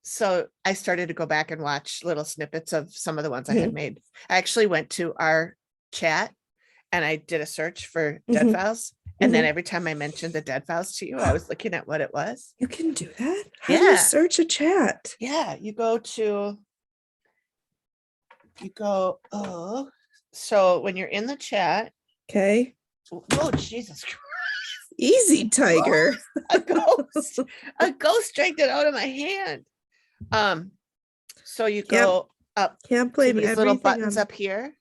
So I started to go back and watch little snippets of some of the ones I had made. I actually went to our chat and I did a search for dead files. And then every time I mentioned the dead files to you, I was looking at what it was. You can do that? How do you search a chat? Yeah, so when you're in the chat. Okay. Oh, Jesus Christ. Easy, tiger. A ghost dragged it out of my hand. So you go up Can't blame to these everything little buttons up here.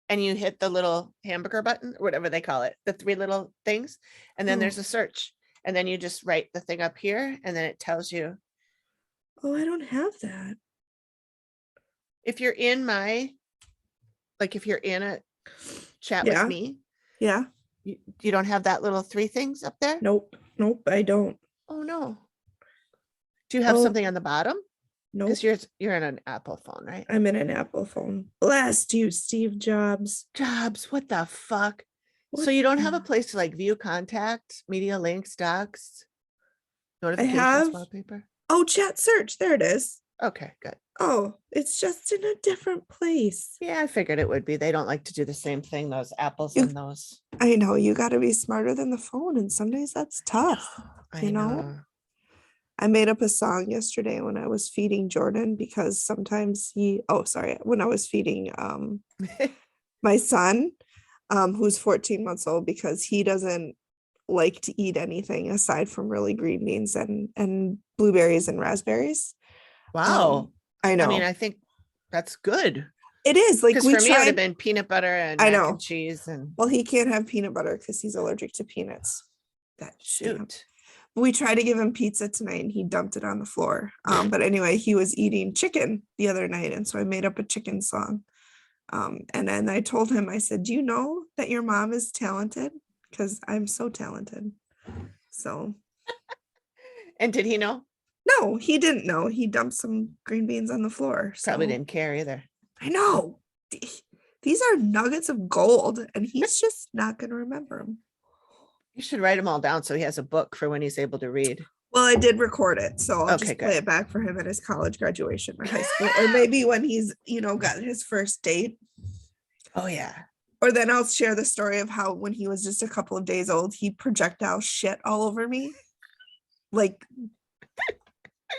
And you hit the little hamburger button or whatever they call it, the 3 little things. And then there's a search. And then you just write the thing up here and then it tells you. Oh, I don't have that. If you're in if you're in a chat with me. Yeah. You don't have that little 3 things up there? Nope, I don't. Oh no. Do you have something on the bottom? Nope. Because you're in an Apple phone, right? I'm in an Apple phone. Blast you, Steve Jobs. What the fuck? So you don't have a place to view contacts, media links, docs, notifications, wallpaper? Oh, chat search. There it is. Okay, good. Oh, it's just in a different place. Yeah, I figured it would be. They don't like to do the same thing, those Apples and those. I know, you got to be smarter than the phone, and some days that's tough. I know. I made up a song yesterday when I was feeding Jordan because sometimes when I was feeding my son, who's 14 months old, because he doesn't like to eat anything aside from really green beans and blueberries and raspberries. Wow. I know. I mean, I think that's good. It is. Because for me, it would have been peanut butter and mac and cheese. Well, he can't have peanut butter because he's allergic to peanuts. Shoot. We tried to give him pizza tonight and he dumped it on the floor. But anyway, he was eating chicken the other night. And so I made up a chicken song. And then I told him, I said, do you know that your mom is talented? Because I'm so talented. So. And did he know? No, he didn't know. He dumped some green beans on the floor. Probably didn't care either. I know. These are nuggets of gold and he's just not going to remember them. You should write them all down so he has a book for when he's able to read. Well, I did record it, so I'll just play it back for him at his college graduation or high school, or maybe when he's, got his first date. Oh, yeah. Or then I'll share the story of how when he was just a couple of days old, he projectile shit all over me. Like,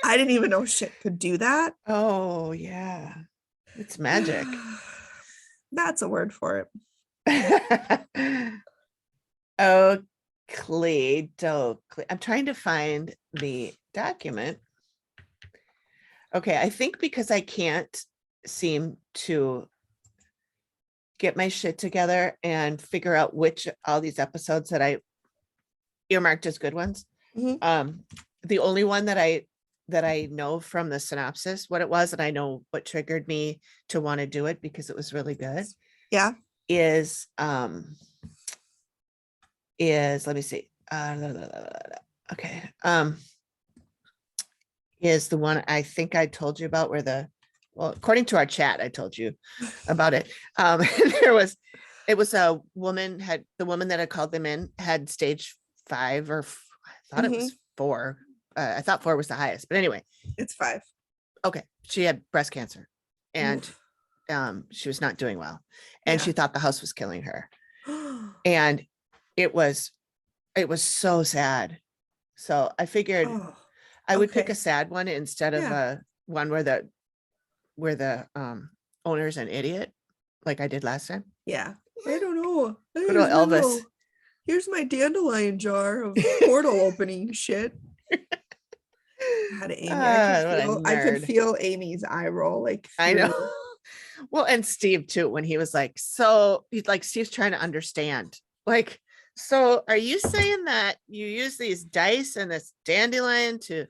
I didn't even know shit could do that. Oh, yeah. It's magic. That's a word for it. Oh. I'm trying to find the document. Okay, I think because I can't seem to get my shit together and figure out which all these episodes that I earmarked as good ones. The only one that I know from the synopsis what it was, and I know what triggered me to want to do it because it was really good. Yeah. Is let me see. Okay. Is the one I think I told you about where according to our chat, I told you about it. It was a woman the woman that had called them in had stage 5 or I thought it was 4. I thought 4 was the highest, but anyway. It's 5. Okay. She had breast cancer and she was not doing well. And she thought the house was killing her. And it was so sad. So I figured I would pick a sad one instead of a one where the owner's an idiot, like I did last time. Yeah. I don't know. Good old Elvis. Here's my dandelion jar of portal opening shit. God, Amy, I could feel Amy's eye roll. Like, I know. Well, and Steve too, when he was like, so he's like, Steve's trying to understand. Like, so are you saying that you use these dice and this dandelion to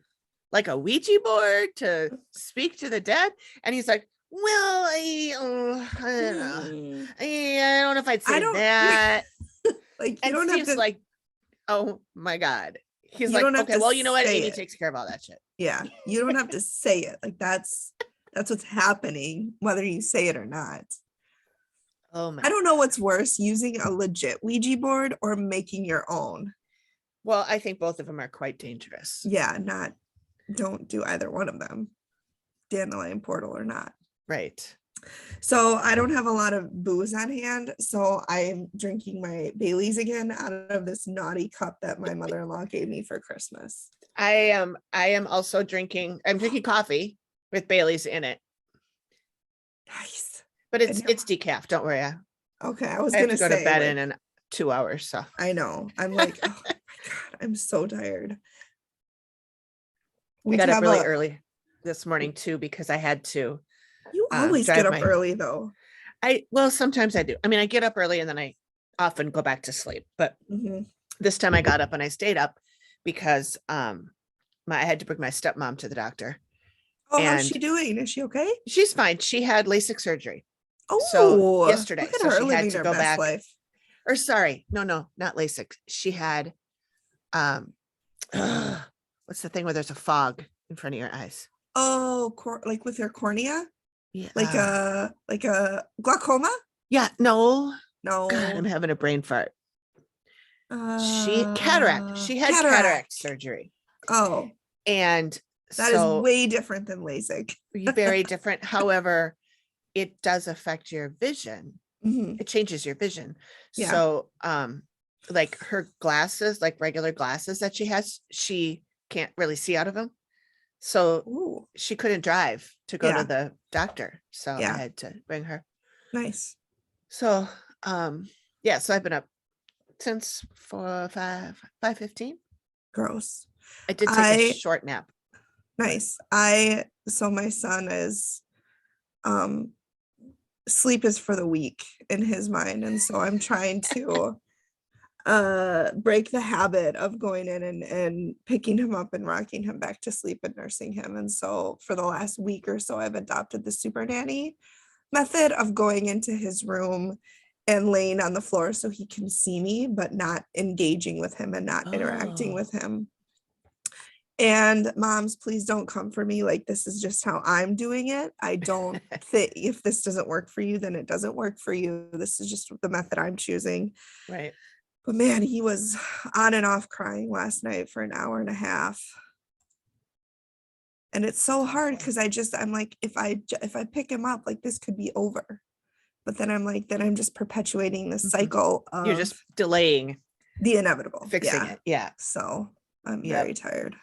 like a Ouija board to speak to the dead? And he's like, well, I don't know. I don't know if I'd say that. Like, and Steve's like, oh my God. He's like, okay, well, you know what? Amy takes care of all that shit. Yeah. You don't have to say it. Like that's what's happening, whether you say it or not. Oh my! I don't know what's worse, using a legit Ouija board or making your own. Well, I think both of them are quite dangerous. Yeah, not. don't do either one of them, dandelion portal or not. Right. So I don't have a lot of booze on hand. So I'm drinking my Bailey's again out of this naughty cup that my mother-in-law gave me for Christmas. I am also drinking. I'm drinking coffee with Bailey's in it, Nice. but it's decaf. Don't worry. Okay, I was I have gonna to go say to bed like, in 2 hours. So I know. I'm like, oh my God, I'm so tired. I got up really early this morning too because I had to. You always get up early though. Well, sometimes I do. I mean, I get up early and then I often go back to sleep. But this time I got up and I stayed up because I had to bring my stepmom to the doctor. Oh, how's she doing? Is she okay? She's fine. She had LASIK surgery. Oh, so yesterday. Look at so her she had living to her go best back. Life. Or sorry, no, not LASIK. She had what's the thing where there's a fog in front of your eyes? Oh, like with your cornea? Yeah. Like a glaucoma? Yeah, no. No. God, I'm having a brain fart. Cataract. She had cataract surgery. Oh. And that is way different than LASIK. Very different. However, it does affect your vision. It changes your vision. Yeah. So like her glasses, like regular glasses that she has, she can't really see out of them. So she couldn't drive to go to the doctor. So I had to bring her. Nice. So so I've been up since 5:15. Gross. I did take a short nap. Nice. So my son is sleep is for the weak in his mind, and so I'm trying to break the habit of going in and picking him up and rocking him back to sleep and nursing him. And so for the last week or so I've adopted the super nanny method of going into his room and laying on the floor so he can see me but not engaging with him and not interacting with him. And moms, please don't come for me. Like, this is just how I'm doing it. I don't think if this doesn't work for you, then it doesn't work for you. This is just the method I'm choosing. Right. But man, he was on and off crying last night for an hour and a half. And it's so hard because I'm like, if I pick him up, like this could be over. But then I'm like, then I'm just perpetuating the cycle of you're just delaying the inevitable. Fixing it. Yeah. So I'm very tired.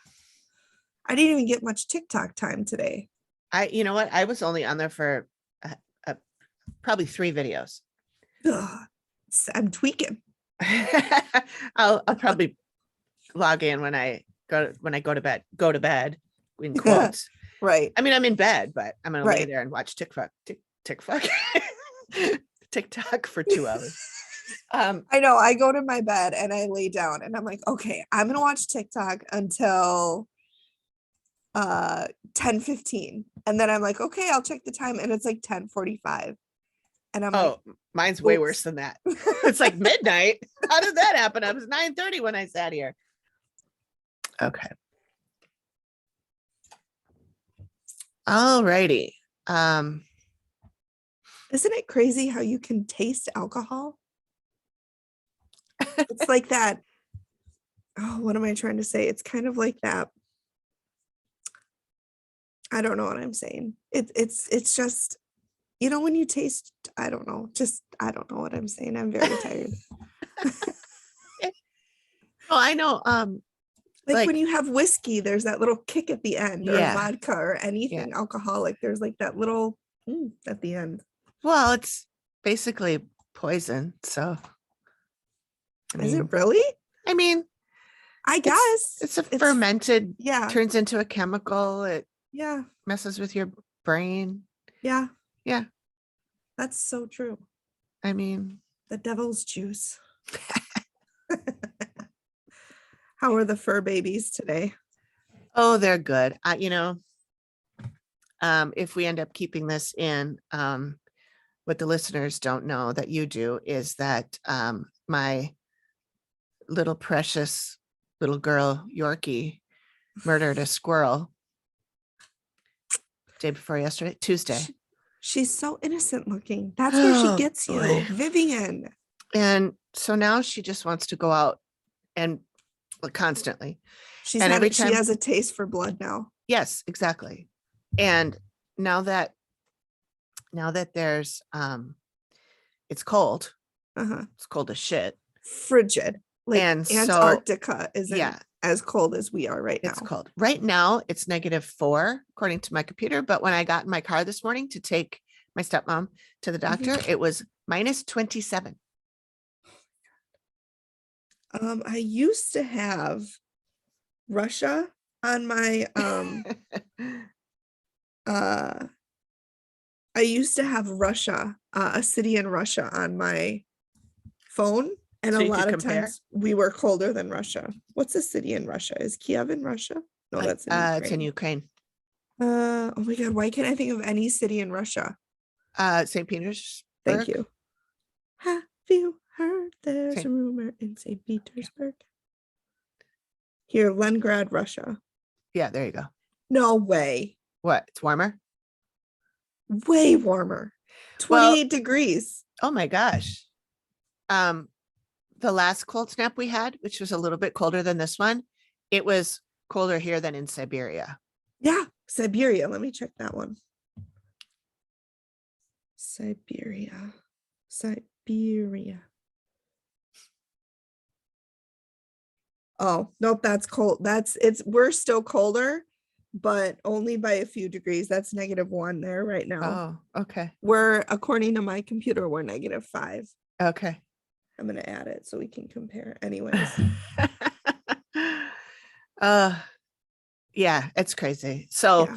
I didn't even get much TikTok time today. You know what? I was only on there for probably 3 videos. Ugh, I'm tweaking. I'll probably log in when I go to bed. Go to bed in quotes. Right. I mean, I'm in bed, but I'm gonna lay there and watch TikTok for 2 hours. I know. I go to my bed and I lay down and I'm like, okay, I'm gonna watch TikTok until 10:15, and then I'm like, okay, I'll check the time, and it's like 10:45, and I'm like, mine's way worse than that. It's like midnight. How did that happen? It was 9:30 when I sat here. Okay. All righty. Isn't it crazy how you can taste alcohol? It's like that. Oh, what am I trying to say? It's kind of like that. I don't know what I'm saying. It's just, you know, when you taste, I don't know what I'm saying. I'm very tired. Oh, I know. Like when you have whiskey, there's that little kick at the end, or vodka or anything alcoholic. There's like that little at the end. Well, it's basically poison. So is it really? I mean, I guess it's fermented, turns into a chemical. It Yeah. messes with your brain. Yeah. Yeah. That's so true. I mean, the devil's juice. How are the fur babies today? Oh, they're good. If we end up keeping this in, what the listeners don't know that you do is that my little precious little girl, Yorkie, murdered a squirrel day before yesterday, Tuesday. She's so innocent looking. That's where she gets you, boy. Vivian. And so now she just wants to go out and constantly. She has a taste for blood now. Yes, exactly. And now that there's it's cold. Uh-huh. It's cold as shit. Frigid. Like And so Antarctica isn't yeah, as cold as we are right it's now. cold. Right now it's -4 according to my computer, but when I got in my car this morning to take my stepmom to the doctor, it was -27. I used to have Russia on my I used to have Russia, a city in Russia on my phone. And So a you could lot of compare? times we were colder than Russia. What's a city in Russia? Is Kiev in Russia? No, that's in It's in Ukraine. Ukraine. Oh my God, why can't I think of any city in Russia? St. Petersburg. Thank you. Have you heard there's Saint- a rumor in St. Petersburg? Here, Leningrad, Russia. Yeah, there you go. No way. What? It's warmer? Way warmer. 28 degrees. Oh my gosh. The last cold snap we had, which was a little bit colder than this one, it was colder here than in Siberia. Yeah, Siberia. Let me check that one. Siberia. Oh, nope, that's cold. We're still colder, but only by a few degrees. That's -1 there right now. Oh, okay. According to my computer, we're -5. Okay. I'm gonna add it so we can compare. Anyways. Yeah, it's crazy. So,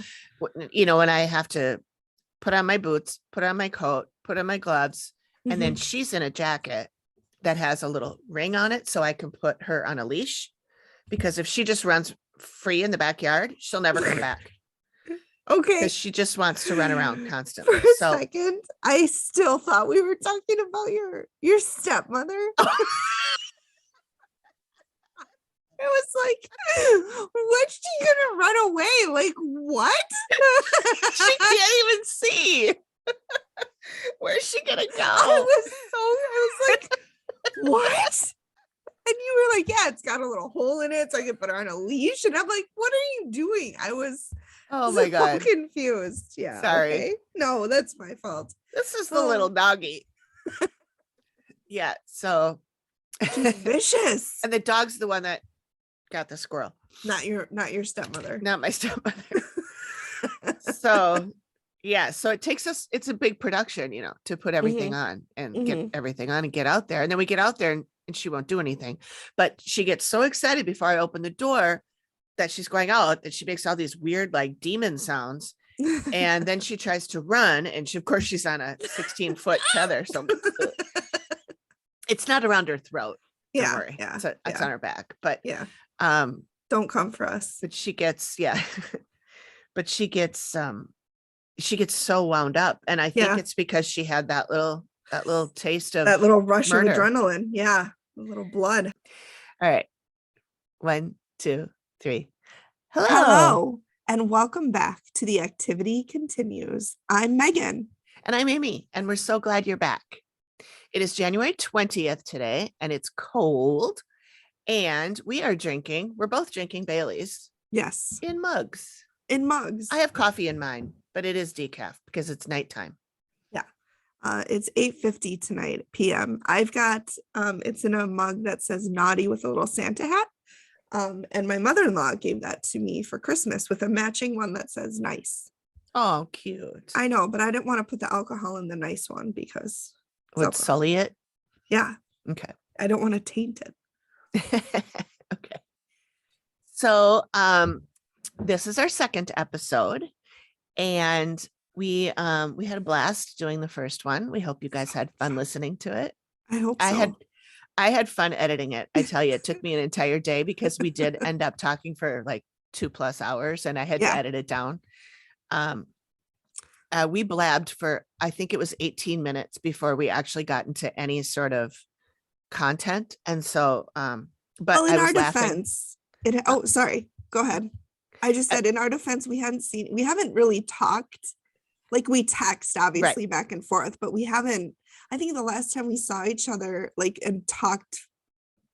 Yeah. when I have to put on my boots, put on my coat, put on my gloves, and then she's in a jacket that has a little ring on it so I can put her on a leash, because if she just runs free in the backyard, she'll never come back. Okay. Because she just wants to run around For constantly. a So second, I still thought we were talking about your stepmother. It was like, what's she gonna run away? Like, what? she can't even see. Where's she gonna go? I was like, what? And you were like, yeah, it's got a little hole in it, so I can put her on a leash. And I'm like, what are you doing? I was oh my God, confused. Yeah. Sorry. Okay. No, that's my fault. This is the little doggy. Yeah. So she's vicious. And the dog's the one that got the squirrel. Not your stepmother. Not my stepmother. So yeah, so it's a big production, to put everything on and get everything on and get out there. And then we get out there and she won't do anything. But she gets so excited before I open the door that she's going out that she makes all these weird like demon sounds. And then she tries to run, and of course she's on a 16-foot tether. So it's not around her throat. Don't worry. Yeah. It's on her back. But yeah. Don't come for us. But she gets but she gets so wound up, and I think it's because she had that little taste of that little rush murder. of adrenaline. Yeah, a little blood. All right, 1, 2, 3. Hello, and welcome back to The Activity Continues. I'm Megan, and I'm Amy, and we're so glad you're back. It is January 20th today, and it's cold, and we're both drinking Baileys. Yes, in mugs. I have coffee in mine, but it is decaf because it's nighttime. Yeah. It's 8:50 tonight p.m. I've got it's in a mug that says naughty with a little Santa hat. And my mother-in-law gave that to me for Christmas with a matching one that says nice. Oh, cute. I know, but I didn't want to put the alcohol in the nice one because would sully it. Yeah. Okay. I don't want to taint it. Okay. So this is our second episode, and we had a blast doing the first one. We hope you guys had fun listening to it. I hope so. I had fun editing it. I tell you, it took me an entire day because we did end up talking for like 2+ hours, and I had to edit it down. We blabbed for, I think it was 18 minutes before we actually got into any sort of content. And so, but in I was our laughing. defense, sorry, go ahead. I just said in our defense, we haven't really talked, like we text obviously back and forth, but we haven't, I think the last time we saw each other like and talked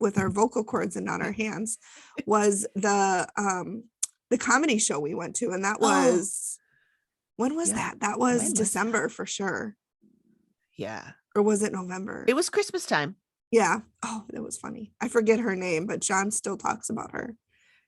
with our vocal cords and not our hands was the the comedy show we went to, and that Oh. was, when was Yeah. that? That When was was December for sure. Yeah. Or was it November? It was Christmas time. Yeah. Oh, that was funny. I forget her name, but John still talks about her.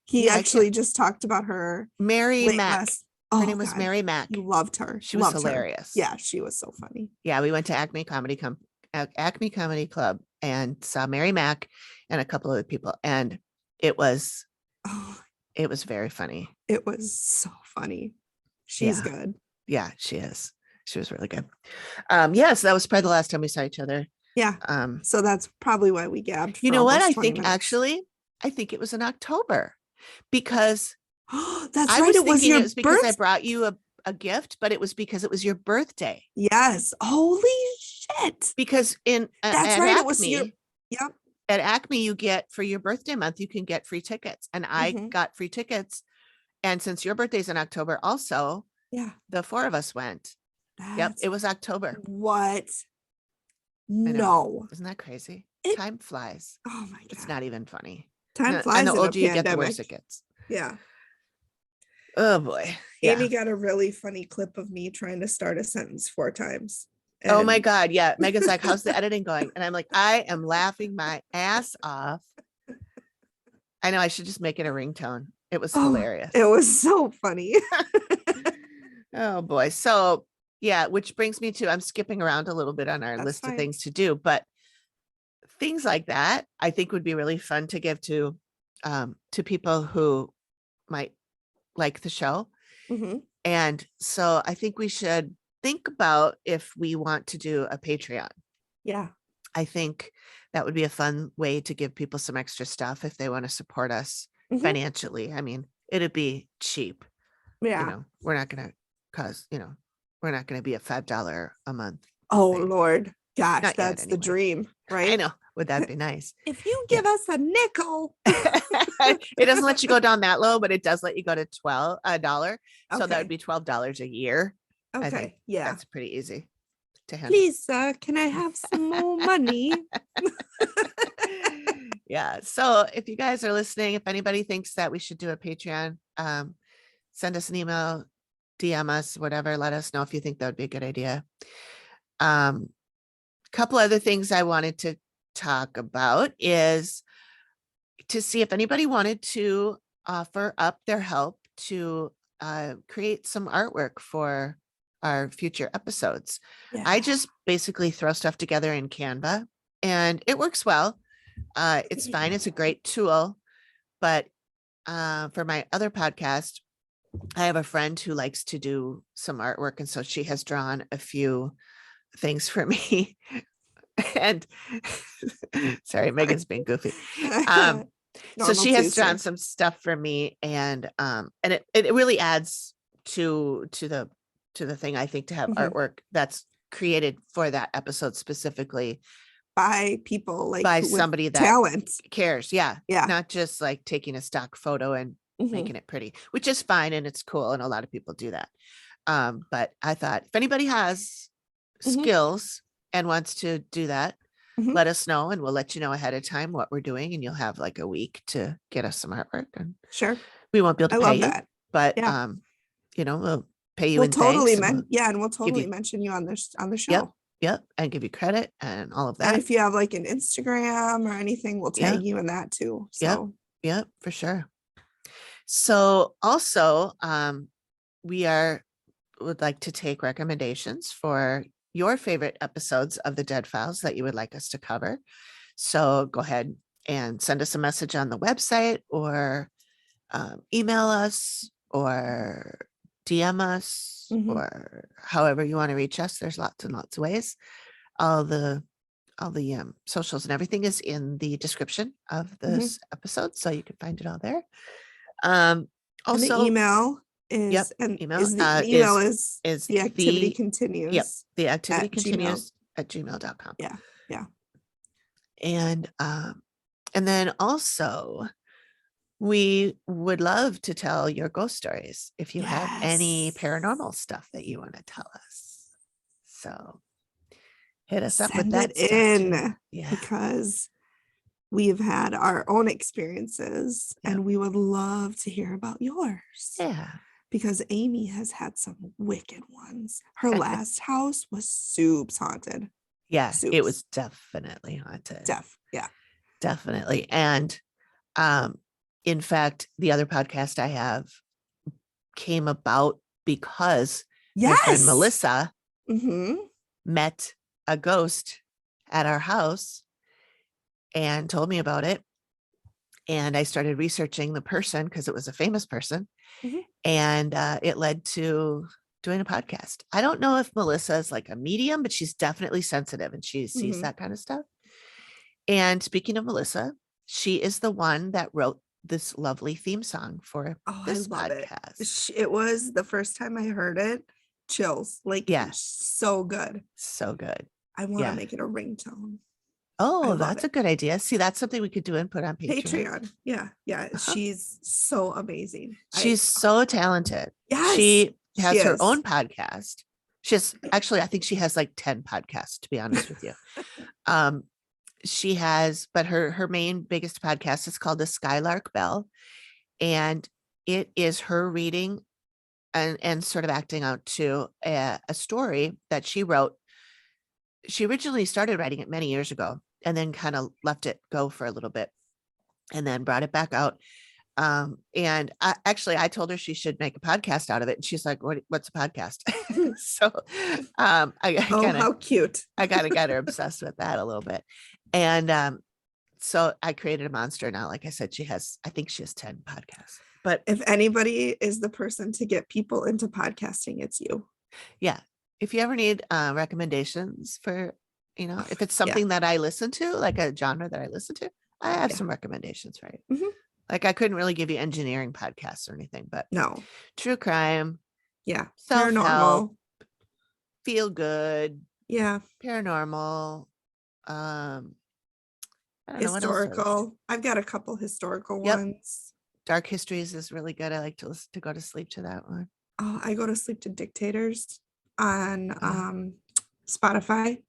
He Yeah, I actually can't. just talked about her Mary late Mack. last. Her Oh name was God, Mary Mack. he loved her. She was Loved her. hilarious. Yeah, she was so funny. Yeah, we went to Acme Comedy Club and saw Mary Mack and a couple other people, and it was Oh, very funny. it was so funny. She's Yeah. good. Yeah, she is. She was really good. Yeah, so that was probably the last time we saw each other. Yeah. Um, So that's probably why we gabbed. you for know what? almost I 20 think minutes. actually, I think it was in October because That's I right. was It was thinking your it was because I birth. brought you a gift, but it was because it was your birthday. Yes. Holy shit. Because That's at right. Acme, It was your. Yep. at Acme, you get for your birthday month, you can get free tickets, and I Mhm. got free tickets. And since your birthday's in October, also, Yeah. the four of us went. Yep, That's it was October. what? I know. No. Isn't that crazy? It- Time flies. Oh my It's God. not even funny. Time And flies the in a older you get, the worse pandemic. it gets. Yeah. Oh boy. Amy Yeah. got a really funny clip of me trying to start a sentence 4 times. Oh my And God. Yeah. Megan's like, how's the editing going? And I'm like, I am laughing my ass off. I know I should just make it a ringtone. It was hilarious. It was so funny. Oh boy. So yeah, which brings me to, I'm skipping around a little bit on our That's list fine. of things to do, but things like that I think would be really fun to give to people who might like the show. Mhm. And so I think we should think about if we want to do a Patreon. Yeah. I think that would be a fun way to give people some extra stuff if they want to support us Mhm. financially. I mean, it'd be cheap. Yeah. You know, we're not going to we're not going to be a $5 a month. Oh thing. Lord. Gosh, Not yet, that's the anyway. dream, right? I know. Would that be nice? If you give us a nickel. It doesn't let you go down that low, but it does let you go to $12. So that Okay. would be $12 a year. I think Okay. Yeah. that's pretty easy to handle. Please, sir, can I have some more money? Yeah. So if you guys are listening, if anybody thinks that we should do a Patreon, send us an email, DM us, whatever. Let us know if you think that would be a good idea. Couple other things I wanted to talk about is to see if anybody wanted to offer up their help to create some artwork for our future episodes. Yeah. I just basically throw stuff together in Canva and it works well. It's fine. It's a great tool. But for my other podcast, I have a friend who likes to do some artwork. And so she has drawn a few things for me. And sorry, Megan's being goofy. So she has drawn some stuff for me, and it really adds to the thing, I think, to have artwork that's created for that episode specifically by people, like by somebody that talent cares. Yeah. Yeah. Not just like taking a stock photo and making it pretty, which is fine and it's cool, and a lot of people do that. But I thought if anybody has skills and wants to do that, let us know and we'll let you know ahead of time what we're doing, and you'll have like a week to get us some artwork. And sure, we won't be able to pay you, that. But we'll pay you we'll in totally thanks. And we'll totally mention you on the show. Yep. And give you credit and all of that. And if you have like an Instagram or anything, we'll tag you in that too. So yep, for sure. So also we would like to take recommendations for your favorite episodes of the Dead Files that you would like us to cover. So go ahead and send us a message on the website, or email us, or DM us, or however you want to reach us. There's lots and lots of ways. All the socials and everything is in the description of this episode, so you can find it all there. Also, and the email is the activity continues. Yep, the activity continues at gmail.com. Yeah. And then also we would love to tell your ghost stories if you have any paranormal stuff that you want to tell us. So hit us up with that in stuff. because we've had our own experiences, Yeah. and we would love to hear about yours. Yeah. Because Amy has had some wicked ones. Her last house was soups haunted. Yeah, Soups. it was definitely haunted. Yeah. Definitely. And in fact, the other podcast I have came about because my friend Yes. Melissa Mm-hmm. met a ghost at our house and told me about it. And I started researching the person because it was a famous person. Mhm. And it led to doing a podcast. I don't know if Melissa is like a medium, but she's definitely sensitive and she sees Mhm. that kind of stuff. And speaking of Melissa, she is the one that wrote this lovely theme song for Oh, this I love podcast. it. It was the first time I heard it. Chills. Like, Yeah. so good. So good. I want to Yeah. make it a ringtone. Oh, love that's a it. good idea. See, that's something we could do and put on Patreon. Patreon. Yeah. Yeah. Uh-huh. She's so amazing. She's so talented. Yes, She has she her is. own podcast. She's actually, I think she has like 10 podcasts, to be honest with you. She has, but her main biggest podcast is called the Skylark Bell. And it is her reading and sort of acting out to a story that she wrote. She originally started writing it many years ago and then kind of left it go for a little bit and then brought it back out. And I told her she should make a podcast out of it. And she's like, what's a podcast? So How cute. I kind of got her obsessed with that a little bit. And so I created a monster now. Like I said, I think she has 10 podcasts. But if anybody is the person to get people into podcasting, it's you. Yeah. If you ever need recommendations for, if it's something that I listen to, like a genre that I listen to, I have some recommendations for you. Mhm. Like I couldn't really give you engineering podcasts or anything, but no, true crime, paranormal, feel good, paranormal, I don't know what else. Historical. I've got a couple historical ones. Dark Histories is really good. I like to go to sleep to that one. Oh, I go to sleep to Dictators on Spotify.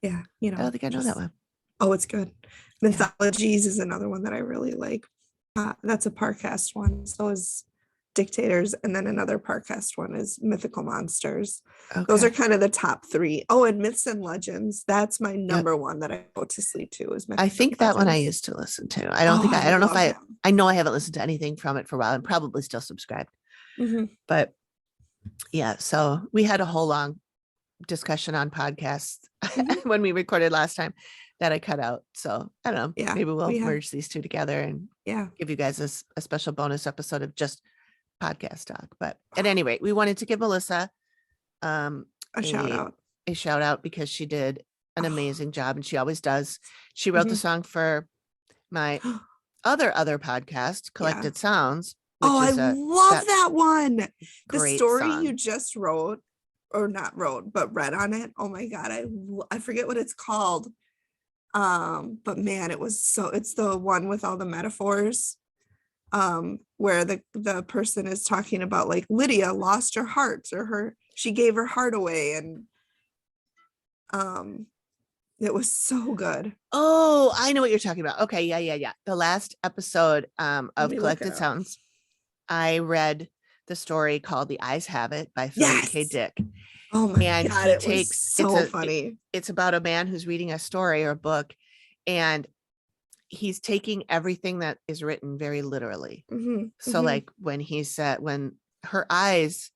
Yeah, I don't think I know that one. Oh, it's good. Mythologies is another one that I really like. That's a Parcast one. So is Dictators, and then another Parcast one is Mythical Monsters. Okay. Those are kind of the top three. Oh, and Myths and Legends. That's my number one that I go to sleep to. Is I think that one I used to listen to. I don't know if I know I haven't listened to anything from it for a while. I'm probably still subscribed. Mm-hmm. But yeah, so we had a whole long discussion on podcasts when we recorded last time that I cut out. So I don't know. Yeah, maybe we'll merge these two together and give you guys a special bonus episode of just podcast talk. But at any rate, we wanted to give Melissa a shout out because she did an amazing job, and she always does. She wrote the song for my other podcast, Collected Sounds. I love that one. The story song. You just wrote, or not wrote, but read on it. Oh my God. I forget what it's called. But man, it's the one with all the metaphors, where the person is talking about like Lydia lost her heart, or she gave her heart away. And, it was so good. Oh, I know what you're talking about. Okay. Yeah. The last episode, of Collected Sounds, I read the story called The Eyes Have It by Philip K. Dick. Oh my God, it was so funny. It's about a man who's reading a story or a book, and he's taking everything that is written very literally. So like when he said, when her eyes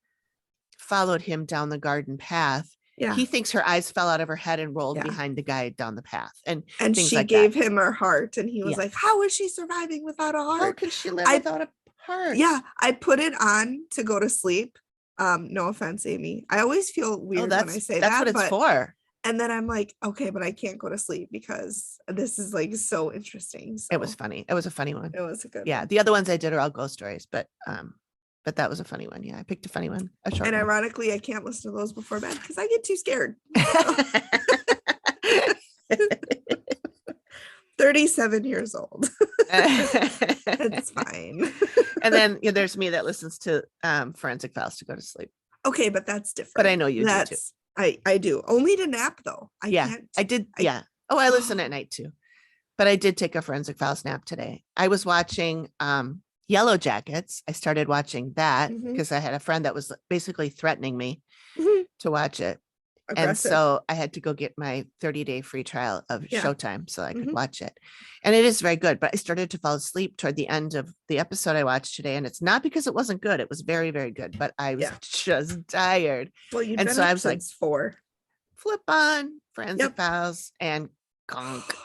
followed him down the garden path, he thinks her eyes fell out of her head and rolled behind the guy down the path. And she gave him her heart, and he was like, how is she surviving without a heart? How can she live without a heart? Yeah, I put it on to go to sleep. No offense, Amy. I always feel weird when I say that's what it's for. And then I'm like, okay, but I can't go to sleep because this is like so interesting. So it was funny. It was a funny one. It was a good one. The other ones I did are all ghost stories, but that was a funny one. Yeah, I picked a funny one. And ironically, I can't listen to those before bed because I get too scared. 37 years old. It's fine. And then there's me that listens to Forensic Files to go to sleep. Okay, but that's different. But I know you do too. I do. Only to nap though. I can't. I did. Oh, I listen at night too. But I did take a Forensic Files nap today. I was watching Yellow Jackets. I started watching that because I had a friend that was basically threatening me to watch it. And Aggressive. so I had to go get my 30-day free trial of Yeah. Showtime so I could watch it. And it is very good, but I started to fall asleep toward the end of the episode I watched today. And it's not because it wasn't good. It was very, very good, but I was just tired. Well, you've And been so up I was like, since 4. flip on Forensic Files and conk.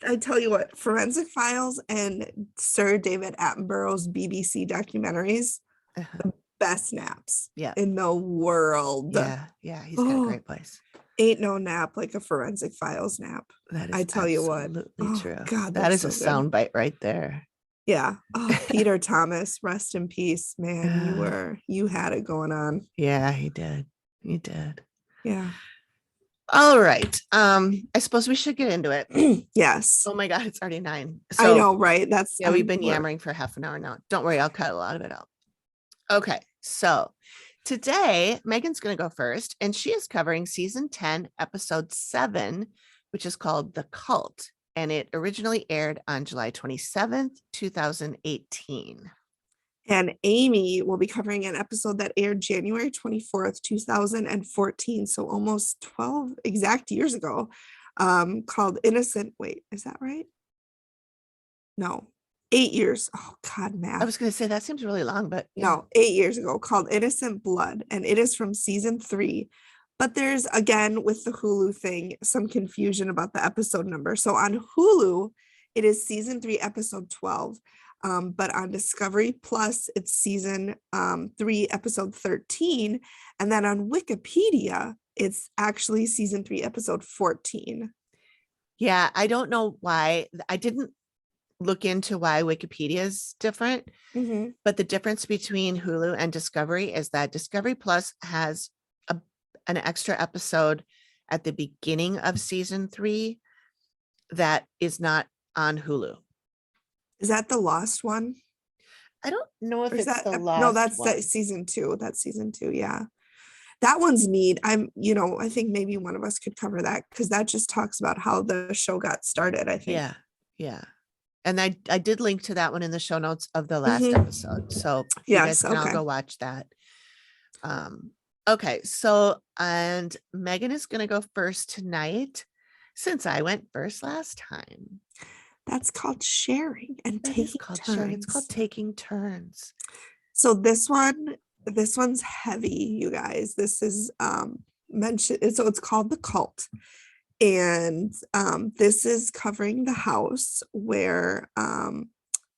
I tell you what, Forensic Files and Sir David Attenborough's BBC documentaries, the best naps in the world. Yeah, he's got a great place. Ain't no nap like a Forensic Files nap. That is I tell you what. True. God, that is so a soundbite right there. Yeah. Oh, Peter Thomas, rest in peace, man. You had it going on. Yeah, he did. He did. Yeah. All right. I suppose we should get into it. Yes. Oh my God, it's already 9. So, I know, right? We've been yammering for half an hour now. Don't worry, I'll cut a lot of it out. Okay, so today Megan's going to go first, and she is covering season 10, episode 7, which is called The Cult, and it originally aired on July 27th, 2018. And Amy will be covering an episode that aired January 24th, 2014. So almost 12 exact years ago, called Innocent. Wait, is that right? No, 8 years. Oh God, math. I was going to say that seems really long, but no, 8 years ago, called Innocent Blood. And it is from season 3. But there's, again, with the Hulu thing, some confusion about the episode number. So on Hulu, it is season 3, episode 12. But on Discovery Plus, it's season 3, episode 13. And then on Wikipedia, it's actually season 3, episode 14. Yeah, I don't know why. I didn't look into why Wikipedia is different. But the difference between Hulu and Discovery is that Discovery Plus has an extra episode at the beginning of season 3 that is not on Hulu. Is that the Lost one? I don't know if it's the Lost. No, that's season 2. That's season 2. Yeah. That one's neat. I think maybe one of us could cover that because that just talks about how the show got started, I think. Yeah. And I did link to that one in the show notes of the last episode. So you guys can all go watch that. Okay. So, and Megan is going to go first tonight since I went first last time. That's called sharing and taking turns. It's called taking turns. So this one's heavy, you guys. This is mentioned. So it's called The Cult. And this is covering the house where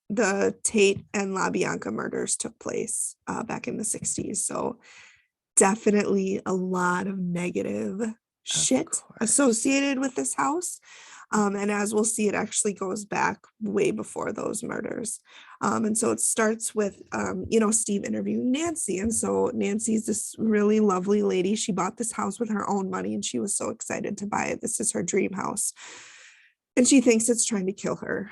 the Tate and LaBianca murders took place back in the 60s. So definitely a lot of negative shit associated with this house. And as we'll see, it actually goes back way before those murders. And so it starts with, Steve interviewing Nancy. And so Nancy's this really lovely lady. She bought this house with her own money and she was so excited to buy it. This is her dream house. And she thinks it's trying to kill her.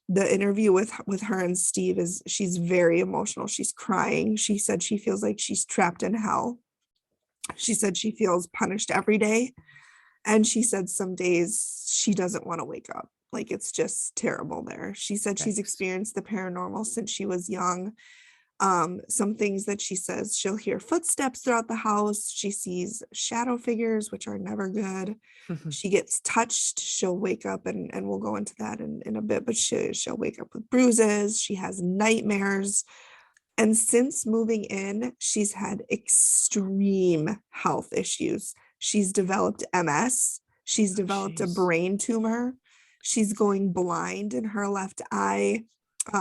The interview with her and Steve she's very emotional. She's crying. She said she feels like she's trapped in hell. She said she feels punished every day. And she said some days she doesn't want to wake up. Like it's just terrible there. She said she's experienced the paranormal since she was young. Some things that she says, she'll hear footsteps throughout the house. She sees shadow figures, which are never good. She gets touched. She'll wake up and we'll go into that in a bit, but she'll wake up with bruises. She has nightmares. And since moving in, she's had extreme health issues. She's developed MS. She's developed a brain tumor. She's going blind in her left eye.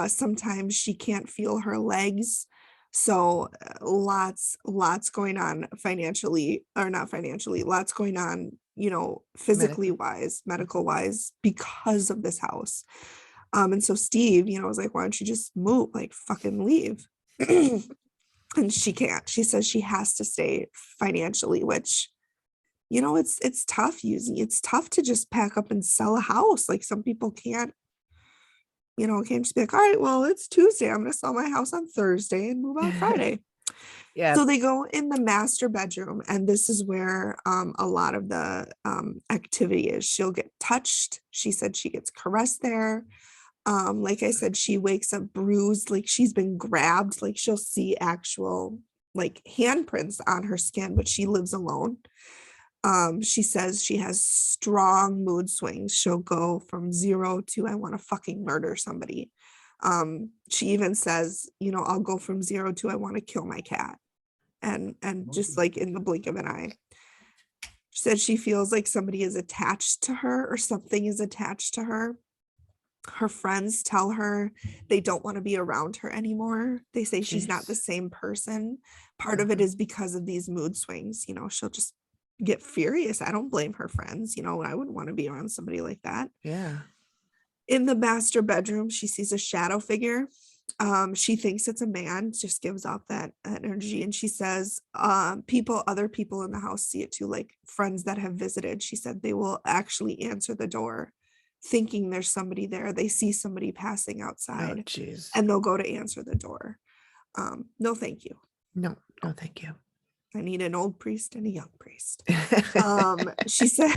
Sometimes she can't feel her legs. So lots going on lots going on, physically wise, medical wise, because of this house. And so Steve, was like, why don't you just move, like fucking leave? And she can't. She says she has to stay financially, which, it's tough it's tough to just pack up and sell a house. Like some people can't just be like, all right, well, it's Tuesday. I'm going to sell my house on Thursday and move on Friday. Yeah. So they go in the master bedroom, and this is where a lot of the activity is. She'll get touched. She said she gets caressed there. Like I said, she wakes up bruised, like she's been grabbed, like she'll see actual like handprints on her skin, but she lives alone. She says she has strong mood swings. She'll go from 0 to I want to fucking murder somebody. She even says, you know, I'll go from 0 to I want to kill my cat. And just like in the blink of an eye. She said she feels like somebody is attached to her or something is attached to her. Her friends tell her they don't want to be around her anymore. They say she's not the Jeez. same person. Part of it is because of these mood swings. You know, she'll just get furious. I don't blame her friends. You know, I wouldn't want to be around somebody like that. Yeah. In the master bedroom, she sees a shadow figure. She thinks it's a man, just gives off that energy. And she says, other people in the house see it too, like friends that have visited. She said they will actually answer the door thinking there's somebody there. They see somebody passing Oh, outside jeez. and they'll go to answer the door. No, thank you. No, thank you. I need an old priest and a young priest. She said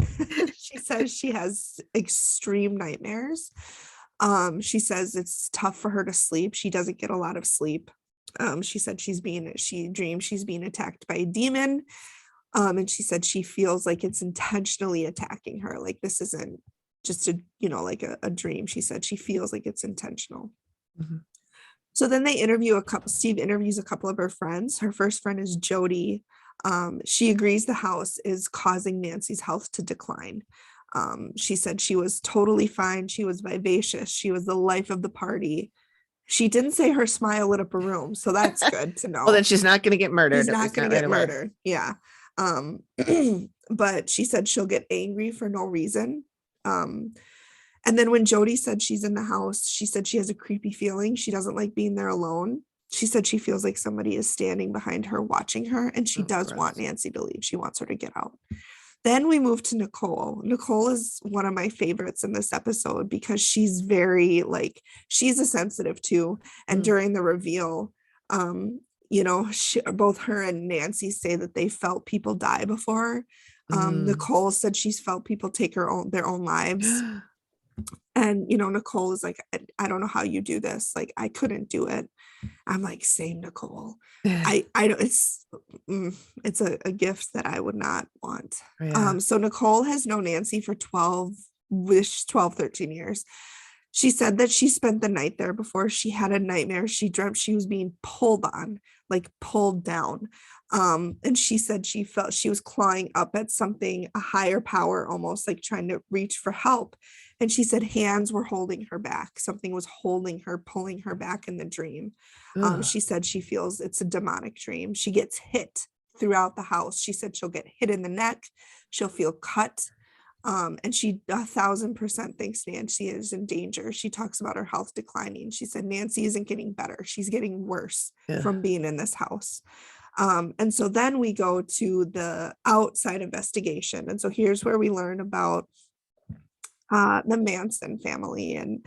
she says she has extreme nightmares. She says it's tough for her to sleep. She doesn't get a lot of sleep. She said she dreams she's being attacked by a demon. And she said she feels like it's intentionally attacking her. Like this isn't just like a dream. She said she feels like it's intentional. Mhm. So then Steve interviews a couple of her friends. Her first friend is Jody. She agrees the house is causing Nancy's health to decline. She said she was totally fine. She was vivacious. She was the life of the party. She didn't say her smile lit up a room, so that's good to know. Well, then she's not going to get murdered. She's not going to get murdered. Yeah. But she said she'll get angry for no reason. And then when Jody said she's in the house, she said she has a creepy feeling. She doesn't like being there alone. She said she feels like somebody is standing behind her watching her, and she does want Nancy to leave. She wants her to get out. Then we move to Nicole. Nicole is one of my favorites in this episode because she's very she's a sensitive too. And during the reveal, both her and Nancy say that they felt people die before. Nicole said she's felt people take their own lives. And Nicole is like, I don't know how you do this. Like, I couldn't do it. I'm like, same, Nicole. I don't, it's a gift that I would not want. Yeah. So Nicole has known Nancy for 13 years. She said that she spent the night there before. She had a nightmare. She dreamt she was being pulled on, like pulled down. And she said she felt she was clawing up at something, a higher power, almost like trying to reach for help. And she said hands were holding her back. Something was holding her, pulling her back in the dream. She said she feels it's a demonic dream. She gets hit throughout the house. She said she'll get hit in the neck. She'll feel cut. And she 1,000% thinks Nancy is in danger. She talks about her health declining. She said Nancy isn't getting better. She's getting worse from being in this house. And so then we go to the outside investigation. And so here's where we learn about the Manson family. And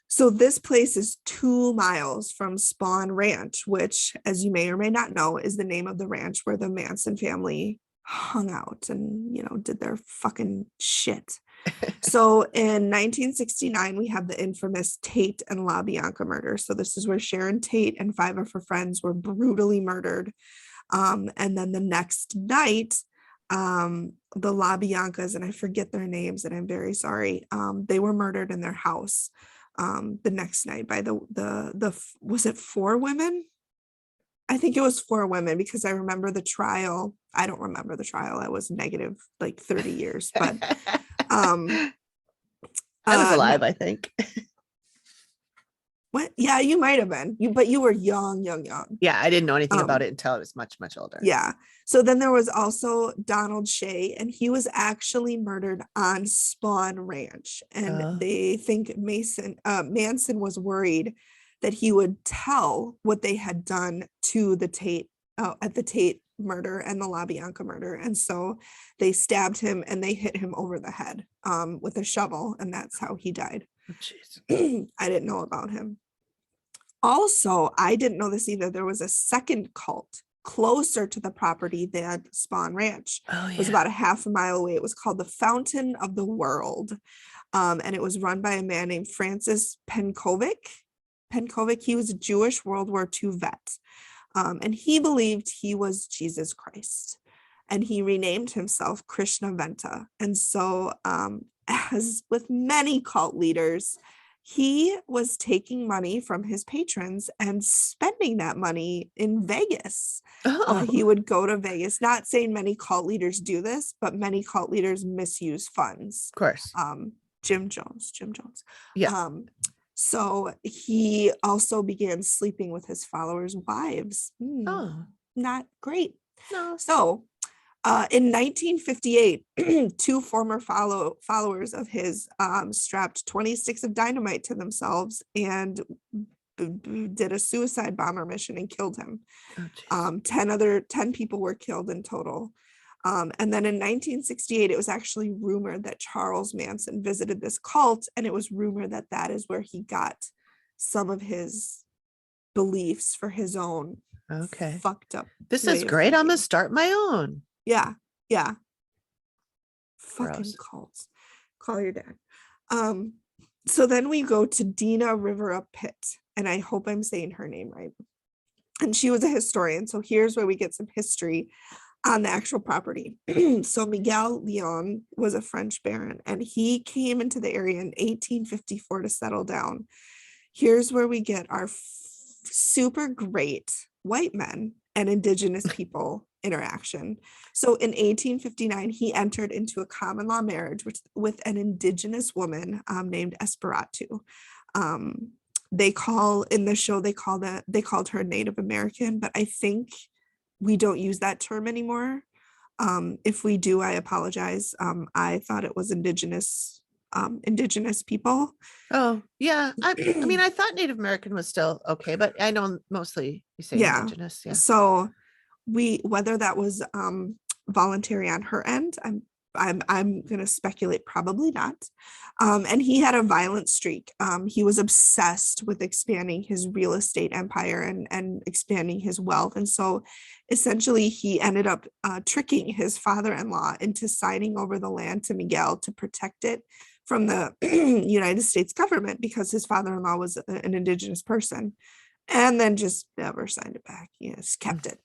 so this place is 2 miles from Spawn Ranch, which, as you may or may not know, is the name of the ranch where the Manson family hung out and, did their fucking shit. So in 1969, we have the infamous Tate and LaBianca murder. So this is where Sharon Tate and 5 of her friends were brutally murdered. And then the next night, the LaBiancas, and I forget their names, and I'm very sorry, they were murdered in their house the next night by was it 4 women? I think it was 4 women, because I remember the trial. I don't remember the trial. I was negative like 30 years, but I was alive, I think. What? Yeah, you might have been. But you were young. Yeah, I didn't know anything about it until I was much, much older. Yeah. So then there was also Donald Shea, and he was actually murdered on Spawn Ranch. And they think Manson was worried that he would tell what they had done to the Tate at the Tate murder and the LaBianca murder. And so they stabbed him and they hit him over the head with a shovel, and that's how he died. Oh, I didn't know about him. Also, I didn't know this either. There was a second cult closer to the property than Spawn Ranch. Oh, It was about a half a mile away. It was called the Fountain of the World. And it was run by a man named Francis Penkovic. He was a Jewish World War II vet. And he believed he was Jesus Christ. And he renamed himself Krishna Venta. And so, as with many cult leaders, he was taking money from his patrons and spending that money in Vegas. Oh, He would go to Vegas, not saying many cult leaders do this, but many cult leaders misuse funds. of course. Jim Jones. Yeah. So he also began sleeping with his followers' wives. Oh, Not great. no. So in 1958, two former followers of his strapped 20 sticks of dynamite to themselves and did a suicide bomber mission and killed him. Oh, geez. 10 people were killed in total. And then in 1968, it was actually rumored that Charles Manson visited this cult, and it was rumored that that is where he got some of his beliefs for his own Okay. fucked up. This way is of great. I'm thinking. gonna start my own. Yeah. Fucking Gross. cults. Call your dad. So then we go to Dina Rivera Pitt, and I hope I'm saying her name right. And she was a historian. So here's where we get some history on the actual property. So Miguel Leon was a French baron, and he came into the area in 1854 to settle down. Here's where we get our super great white men and indigenous people interaction. So in 1859, he entered into a common law marriage with an indigenous woman named Esperatu. They call in the show, they called her Native American, but I think we don't use that term anymore. If we do, I apologize. I thought it was indigenous people. Oh, yeah. I mean, I thought Native American was still okay, but I know mostly you say Yeah. indigenous. Yeah. So whether that was voluntary on her end, I'm gonna speculate probably not. And he had a violent streak. He was obsessed with expanding his real estate empire and expanding his wealth. And so essentially he ended up tricking his father-in-law into signing over the land to Miguel to protect it from the United States government, because his father-in-law was an indigenous person, and then just never signed it back. He just kept it.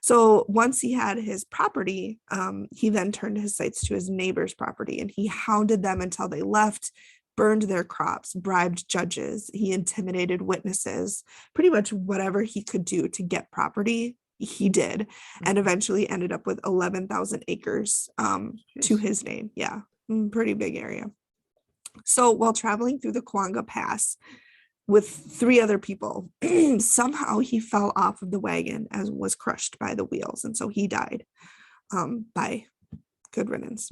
So once he had his property, he then turned his sights to his neighbor's property, and he hounded them until they left, burned their crops, bribed judges. He intimidated witnesses, pretty much whatever he could do to get property, he did, and eventually ended up with 11,000 acres to his name. Yeah, pretty big area. So while traveling through the Kwanga Pass with 3 other people, somehow he fell off of the wagon and was crushed by the wheels. And so he died by good riddance.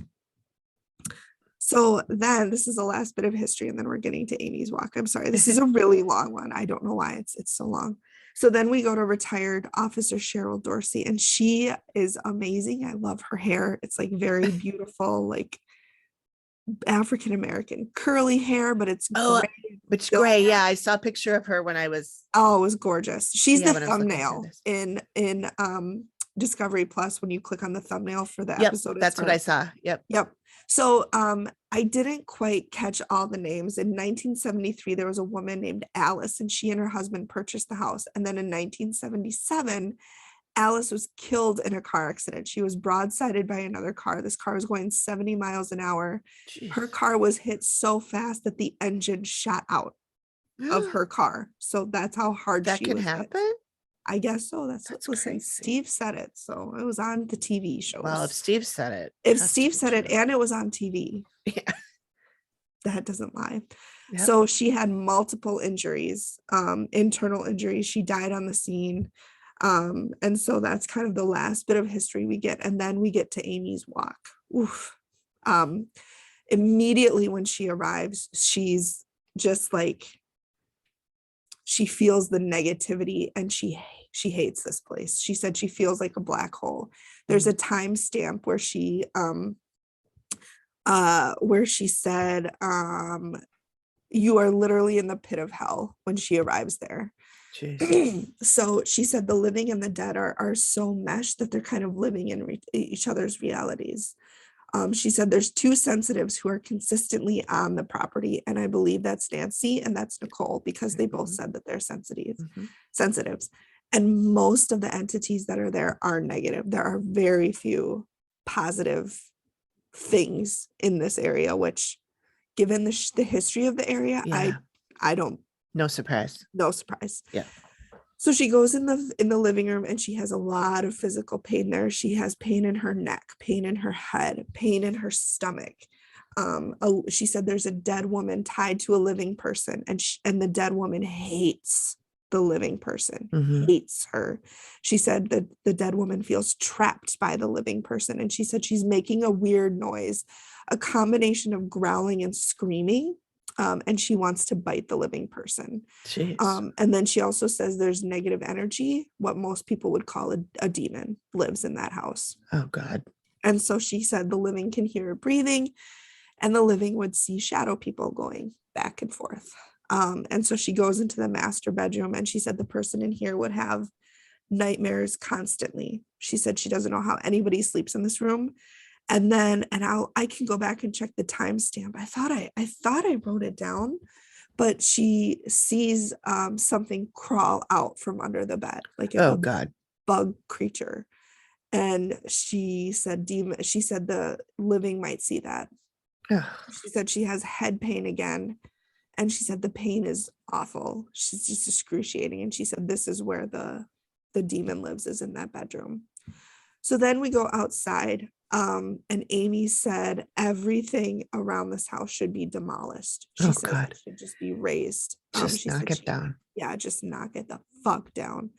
So then this is the last bit of history, and then we're getting to Amy's walk. I'm sorry, this is a really long one. I don't know why it's so long. So then we go to retired Officer Cheryl Dorsey, and she is amazing. I love her hair. It's like very beautiful, like African American curly hair, but it's Oh, gray. it's gray. Yeah, I saw a picture of her when I was. Oh, it was gorgeous. She's Yeah, the when I was looking through thumbnail this. in Discovery Plus. When you click on the thumbnail for the Yep, episode, that's what I saw. Yep. So I didn't quite catch all the names. In 1973, there was a woman named Alice, and she and her husband purchased the house. And then in 1977, Alice was killed in a car accident. She was broadsided by another car. This car was going 70 miles an hour. Her Jeez. car was hit so fast that the engine shot out of her car. So that's how hard That she can was hit. happen. I guess so. That's what That's was said. crazy. Steve said it. So it was on the TV shows. Well, if Steve said it, If has to Steve be said it true. and it was on TV, Yeah. that doesn't lie. Yep. So she had multiple injuries, internal injuries. She died on the scene. And so that's kind of the last bit of history we get. And then we get to Amy's walk. Oof. Immediately when she arrives, she's just like, she feels the negativity, and she hates this place. She said she feels like a black hole. There's a timestamp where she said, you are literally in the pit of hell when she arrives there. Jeez. So she said the living and the dead are so meshed that they're kind of living in each other's realities. She said there's two sensitives who are consistently on the property, and I believe that's Nancy and that's Nicole, because they both said that they're sensitives. And most of the entities that are there are negative. There are very few positive things in this area, which, given the history of the area, Yeah. I don't, No surprise. no surprise. Yeah. So she goes in the living room and she has a lot of physical pain there. She has pain in her neck, pain in her head, pain in her stomach. She said there's a dead woman tied to a living person, and the dead woman hates the living person, hates her. She said that the dead woman feels trapped by the living person, and she said she's making a weird noise, a combination of growling and screaming. And she wants to bite the living person. And then she also says there's negative energy, what most people would call a demon, lives in that house. Oh God. And so she said the living can hear her breathing, and the living would see shadow people going back and forth. And so she goes into the master bedroom, and she said the person in here would have nightmares constantly. She said she doesn't know how anybody sleeps in this room. And then, I can go back and check the timestamp. I thought I wrote it down, but she sees something crawl out from under the bed, like a God. bug creature. And she said the living might see that. She said she has head pain again. And she said the pain is awful. She's just excruciating. And she said this is where the demon lives, is in that bedroom. So then we go outside, and Amy said everything around this house should be demolished. She said it should just be razed. Just knock it down. Yeah, just knock it the fuck down.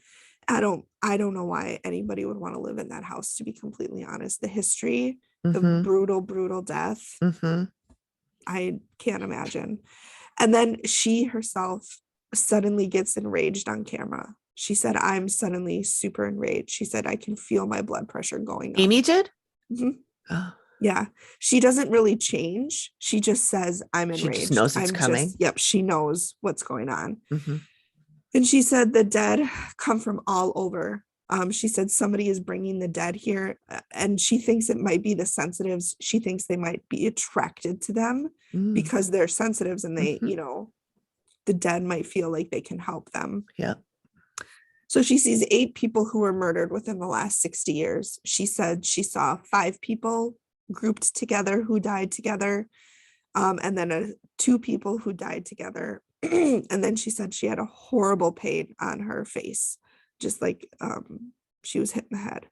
I don't know why anybody would want to live in that house, to be completely honest. The history, the brutal death, I can't imagine. And then she herself suddenly gets enraged on camera. She said, I'm suddenly super enraged. She said, I can feel my blood pressure going up. Amy did? Oh. Yeah. She doesn't really change. She just says, I'm enraged. She just knows it's coming. Yep. She knows what's going on. And she said the dead come from all over. She said somebody is bringing the dead here, and she thinks it might be the sensitives. She thinks they might be attracted to them because they're sensitives, and they, the dead might feel like they can help them. Yeah. So she sees 8 people who were murdered within the last 60 years. She said she saw 5 people grouped together who died together, and then 2 people who died together. And then she said she had a horrible pain on her face, just like she was hit in the head.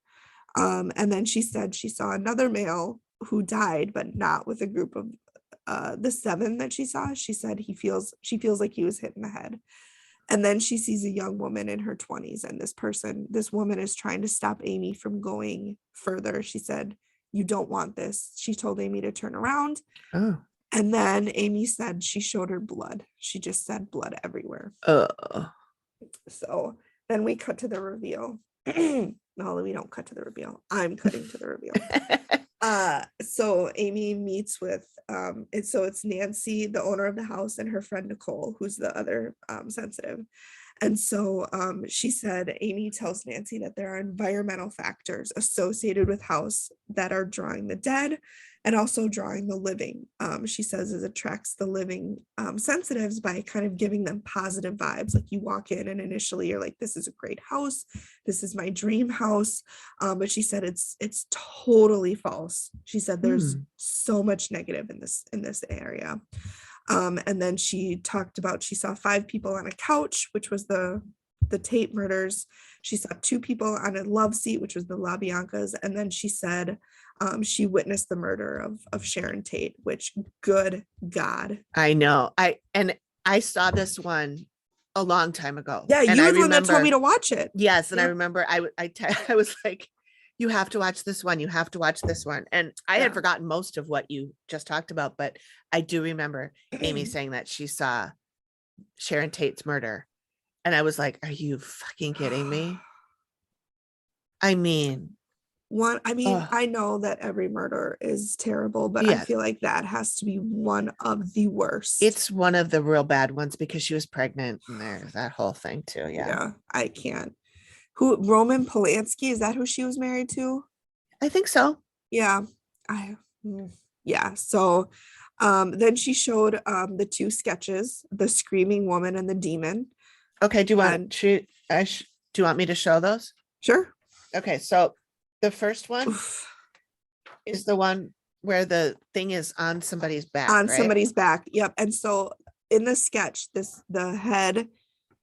And then she said she saw another male who died, but not with a group of the 7 that she saw. She said she feels like he was hit in the head. And then she sees a young woman in her 20s, and this woman is trying to stop Amy from going further. She said, you don't want this. She told Amy to turn around. Oh. And then Amy said she showed her blood. She just said blood everywhere. So then we cut to the reveal. No, we don't cut to the reveal. I'm cutting to the reveal. So Amy meets with it's Nancy, the owner of the house, and her friend Nicole, who's the other sensitive. And so she said, Amy tells Nancy that there are environmental factors associated with house that are drawing the dead and also drawing the living. She says it attracts the living sensitives by kind of giving them positive vibes. Like you walk in and initially you're like, this is a great house. This is my dream house. But she said it's totally false. She said there's so much negative in this area. And then she talked about, she saw 5 people on a couch, which was the Tate murders. She saw 2 people on a love seat, which was the LaBiancas. And then she said she witnessed the murder of Sharon Tate, which, good God. I know. I saw this one a long time ago. Yeah, you were the one that told me to watch it. Yes. And I remember I was like, you have to watch this one. You have to watch this one. And I had forgotten most of what you just talked about, but I do remember Amy saying that she saw Sharon Tate's murder. And I was like, are you fucking kidding me? I mean, one, I mean, Oh, I know that every murder is terrible, but I yeah. feel like that has to be one of the worst. It's one of the real bad ones because she was pregnant and there's that whole thing too. Yeah. Yeah, I can't. Who, Roman Polanski, is that who she was married to? I think so. Yeah. I yeah. So then she showed the two sketches, the screaming woman and the demon. Okay. And Do you want me to show those? sure. Okay. So the first one Oof. is the one where the thing is on somebody's back, On right? somebody's back. Yep. And so in the sketch, the head,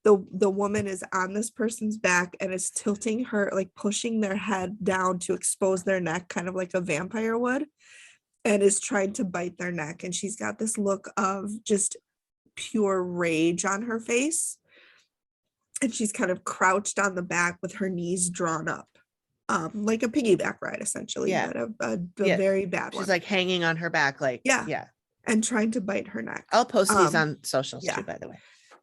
the woman is on this person's back and is tilting her, like pushing their head down to expose their neck, kind of like a vampire would, and is trying to bite their neck. And she's got this look of just pure rage on her face. And she's kind of crouched on the back with her knees drawn up, like a piggyback ride, essentially, Yeah. but a Yeah. very bad She's one. like hanging on her back, like, Yeah. yeah. And trying to bite her neck. I'll post these on socials yeah. too, by the way.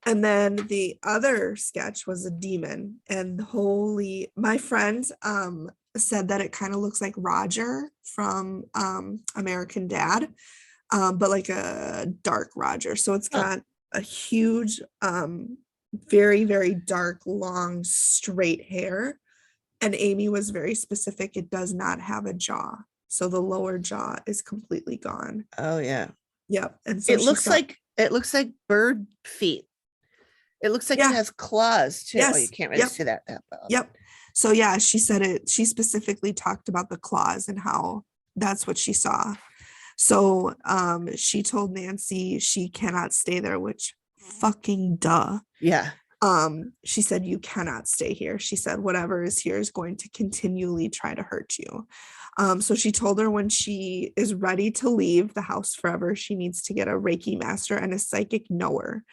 And then the other sketch was a demon. And holy, my friends said that it kind of looks like Roger from American Dad, but like a dark Roger. So it's Oh. got a huge, very, very dark, long, straight hair. And Amy was very specific. It does not have a jaw. So the lower jaw is completely gone. Oh yeah. Yep. And so It looks like bird feet. It looks like it yeah. has claws too. Oh, you Yes. can't really Yep. see that well. Yep. So yeah, she said it, she specifically talked about the claws and how that's what she saw. So she told Nancy she cannot stay there, which fucking duh. Yeah. She said you cannot stay here. She said whatever is here is going to continually try to hurt you. So she told her when she is ready to leave the house forever, she needs to get a Reiki master and a psychic knower.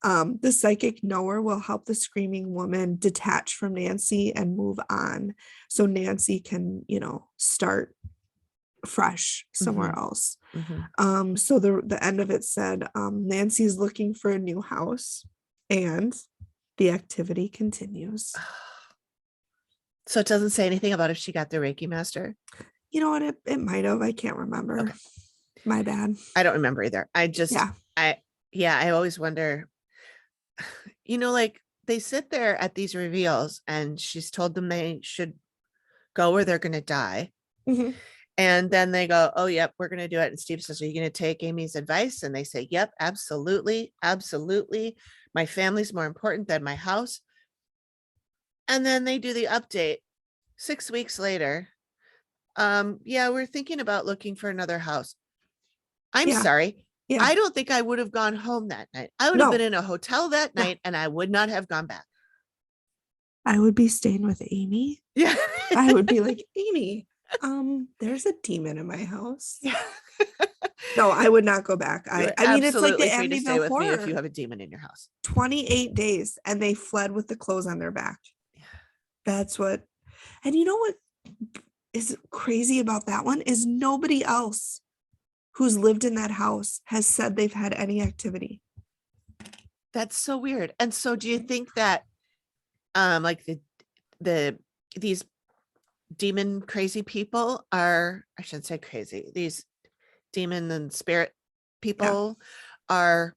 The psychic knower will help the screaming woman detach from Nancy and move on. So Nancy can, start fresh somewhere else. So the end of it said, Nancy's looking for a new house and the activity continues. So it doesn't say anything about if she got the Reiki master. You know what? It might have. I can't remember. Okay. My bad. I don't remember either. I always wonder, like they sit there at these reveals and she's told them they should go or they're going to die. Mm-hmm. And then they go, oh, yep, we're going to do it. And Steve says, are you going to take Amy's advice? And they say, yep, absolutely. Absolutely. My family's more important than my house. And then they do the update 6 weeks later. Yeah, we're thinking about looking for another house. I'm sorry. Yeah. I don't think I would have gone home that night. I would have been in a hotel that night and I would not have gone back. I would be staying with Amy. Yeah. I would be like, Amy, there's a demon in my house. Yeah. No, I would not go back. I mean, it's like the free to stay Amityville with me if Horror. you have a demon in your house. 28 days and they fled with the clothes on their back. Yeah. That's what, and you know what is crazy about that one is nobody else who's lived in that house has said they've had any activity. That's so weird. And so do you think that like these demon crazy people I shouldn't say crazy, these demon and spirit people are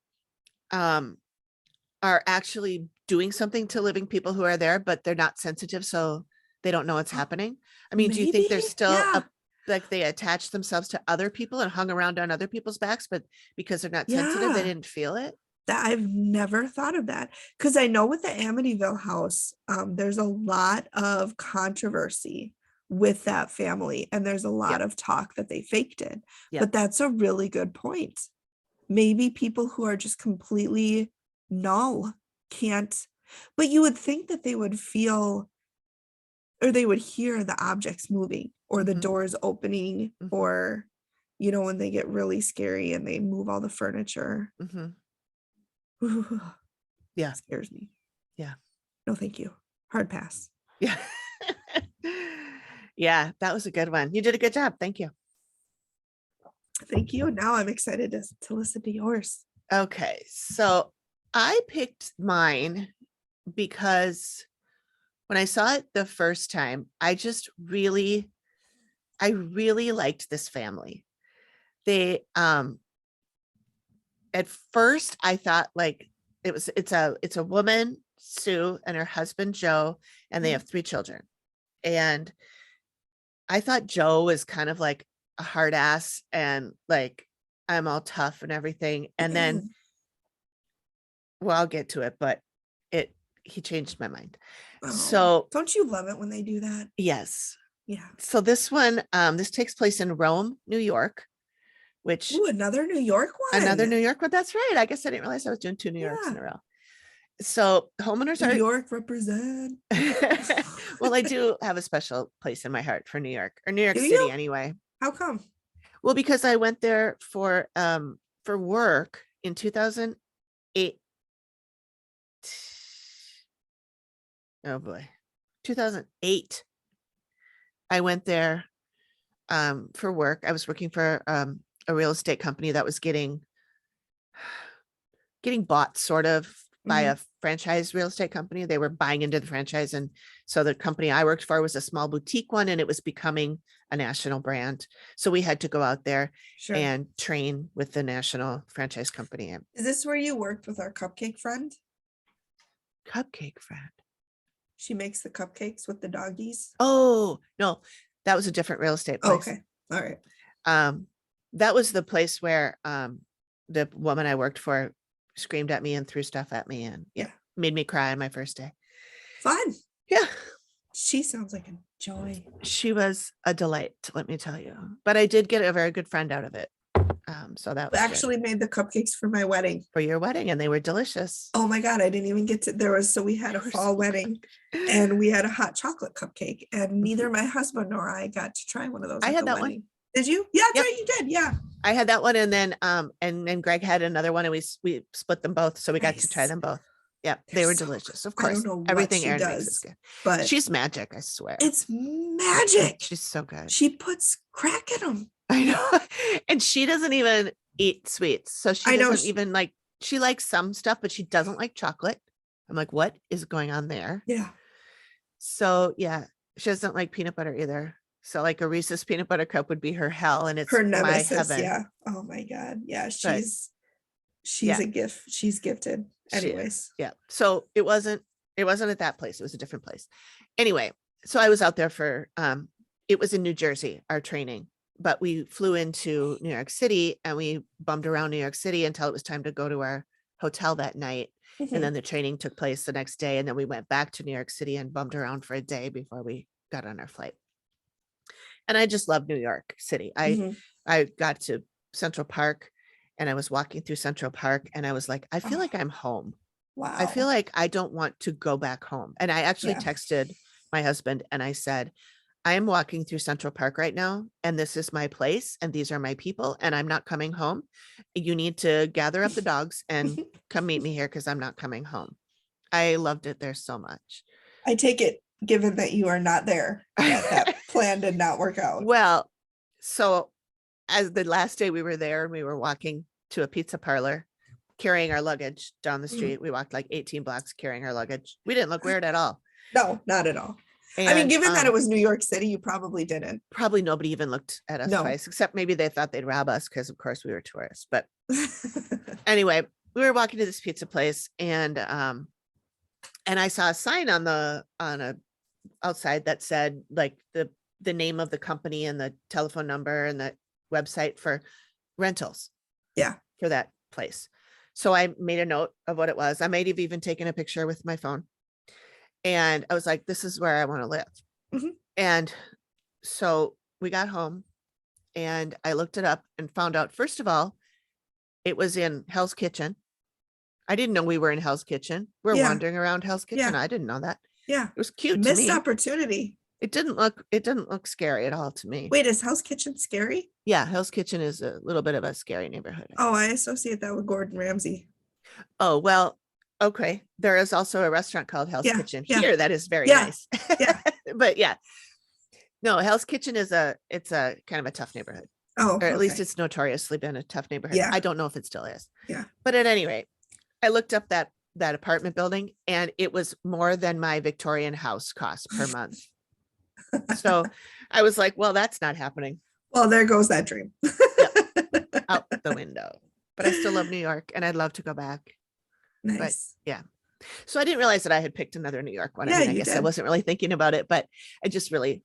actually doing something to living people who are there, but they're not sensitive, so they don't know what's happening? I mean, do you think there's still like they attached themselves to other people and hung around on other people's backs, but because they're not sensitive, they didn't feel it? That I've never thought of that, because I know with the Amityville house, there's a lot of controversy with that family, and there's a lot of talk that they faked it. But that's a really good point. Maybe people who are just completely null can't, but you would think that they would feel or they would hear the objects moving or the doors opening, or when they get really scary and they move all the furniture. Yeah, scares me. Yeah, no thank you, hard pass. Yeah. Yeah, that was a good one. You did a good job. Thank you. Thank you. Now I'm excited to listen to yours. Okay, so I picked mine because when I saw it the first time, I just really I really liked this family. They, at first I thought like it's a woman, Sue, and her husband, Joe, and they have 3 children. And I thought Joe was kind of like a hard ass and like, I'm all tough and everything. And then, well, I'll get to it, but he changed my mind. Oh, So don't you love it when they do that? yes. Yeah. So this one, this takes place in Rome, New York, which Ooh, another New York one. another New York one. That's right. I guess I didn't realize I was doing 2 New Yorks in a row. So homeowners New are York represent. well, I do have a special place in my heart for New York, or New York Do City you? anyway. How come? Well, because I went there for work in 2008. Oh boy. 2008. I went there for work. I was working for a real estate company that was getting bought sort of by a franchise real estate company. They were buying into the franchise. And so the company I worked for was a small boutique one, and it was becoming a national brand. So we had to go out there and train with the national franchise company. Is this where you worked with our cupcake friend? Cupcake friend. She makes the cupcakes with the doggies. Oh, no, that was a different real estate place. Okay. All right. That was the place where the woman I worked for screamed at me and threw stuff at me and made me cry on my first day. Fun. Yeah. She sounds like a joy. She was a delight, let me tell you. But I did get a very good friend out of it. So that was actually made the cupcakes for my wedding. For your wedding, and they were delicious. Oh my God, I didn't even get to, so we had a fall wedding and we had a hot chocolate cupcake, and neither my husband nor I got to try one of those. I had that one. Did you? Yeah, that's right, you did. Yeah. I had that one, and then and Greg had another one, and we split them both, so we got to try them both. Yeah, they were delicious. Of course, I don't know everything Erin makes is good, but she's magic. I swear, it's magic. She's so good. She puts crack in them. I know, and she doesn't even eat sweets, so she doesn't even like. She likes some stuff, but she doesn't like chocolate. I'm like, what is going on there? Yeah. So yeah, she doesn't like peanut butter either. So like a Reese's peanut butter cup would be her hell, and it's her nemesis. My heaven. Yeah. Oh my God. Yeah. She's a gift. She's gifted. Anyways. Yeah. So it wasn't at that place. It was a different place. Anyway, so I was out there for it was in New Jersey, our training, but we flew into New York City and we bummed around New York City until it was time to go to our hotel that night. And then the training took place the next day. And then we went back to New York City and bummed around for a day before we got on our flight. And I just love New York City. I got to Central Park and I was walking through Central Park and I was like, I feel like I'm home. Wow. I feel like I don't want to go back home. And I actually texted my husband and I said, I am walking through Central Park right now, and this is my place, and these are my people, and I'm not coming home. You need to gather up the dogs and come meet me here because I'm not coming home. I loved it there so much. I take it, given that you are not there, that plan did not work out. Well, so as the last day we were there, we were walking to a pizza parlor, carrying our luggage down the street. We walked like 18 blocks carrying our luggage. We didn't look weird at all. No, not at all. And, I mean, given that it was New York City, you probably didn't. Probably nobody even looked at us twice, except maybe they thought they'd rob us because, of course, we were tourists. But anyway, we were walking to this pizza place, and I saw a sign on a outside that said like the name of the company and the telephone number and the website for rentals. Yeah, for that place. So I made a note of what it was. I might have even taken a picture with my phone. And I was like, this is where I want to live. And so we got home and I looked it up and found out, first of all, it was in Hell's Kitchen. I didn't know we were in Hell's Kitchen. We're wandering around Hell's Kitchen. I didn't know that. Yeah. It was cute. Missed opportunity. It didn't look scary at all to me. Wait, is Hell's Kitchen scary? Yeah. Hell's Kitchen is a little bit of a scary neighborhood. Oh, I associate that with Gordon Ramsay. Oh, well, okay. There is also a restaurant called Hell's Kitchen here that is very nice. But no, Hell's Kitchen is it's a kind of a tough neighborhood. Oh, or at least it's notoriously been a tough neighborhood. I don't know if it still is. Yeah. But at any rate, I looked up that apartment building and it was more than my Victorian house cost per month. So I was like, well, that's not happening. Well, there goes that dream. Yep. Out the window. But I still love New York and I'd love to go back. But Nice. yeah. So I didn't realize that I had picked another New York one. I Yeah, mean, I you guess I did. wasn't really thinking about it, but I just really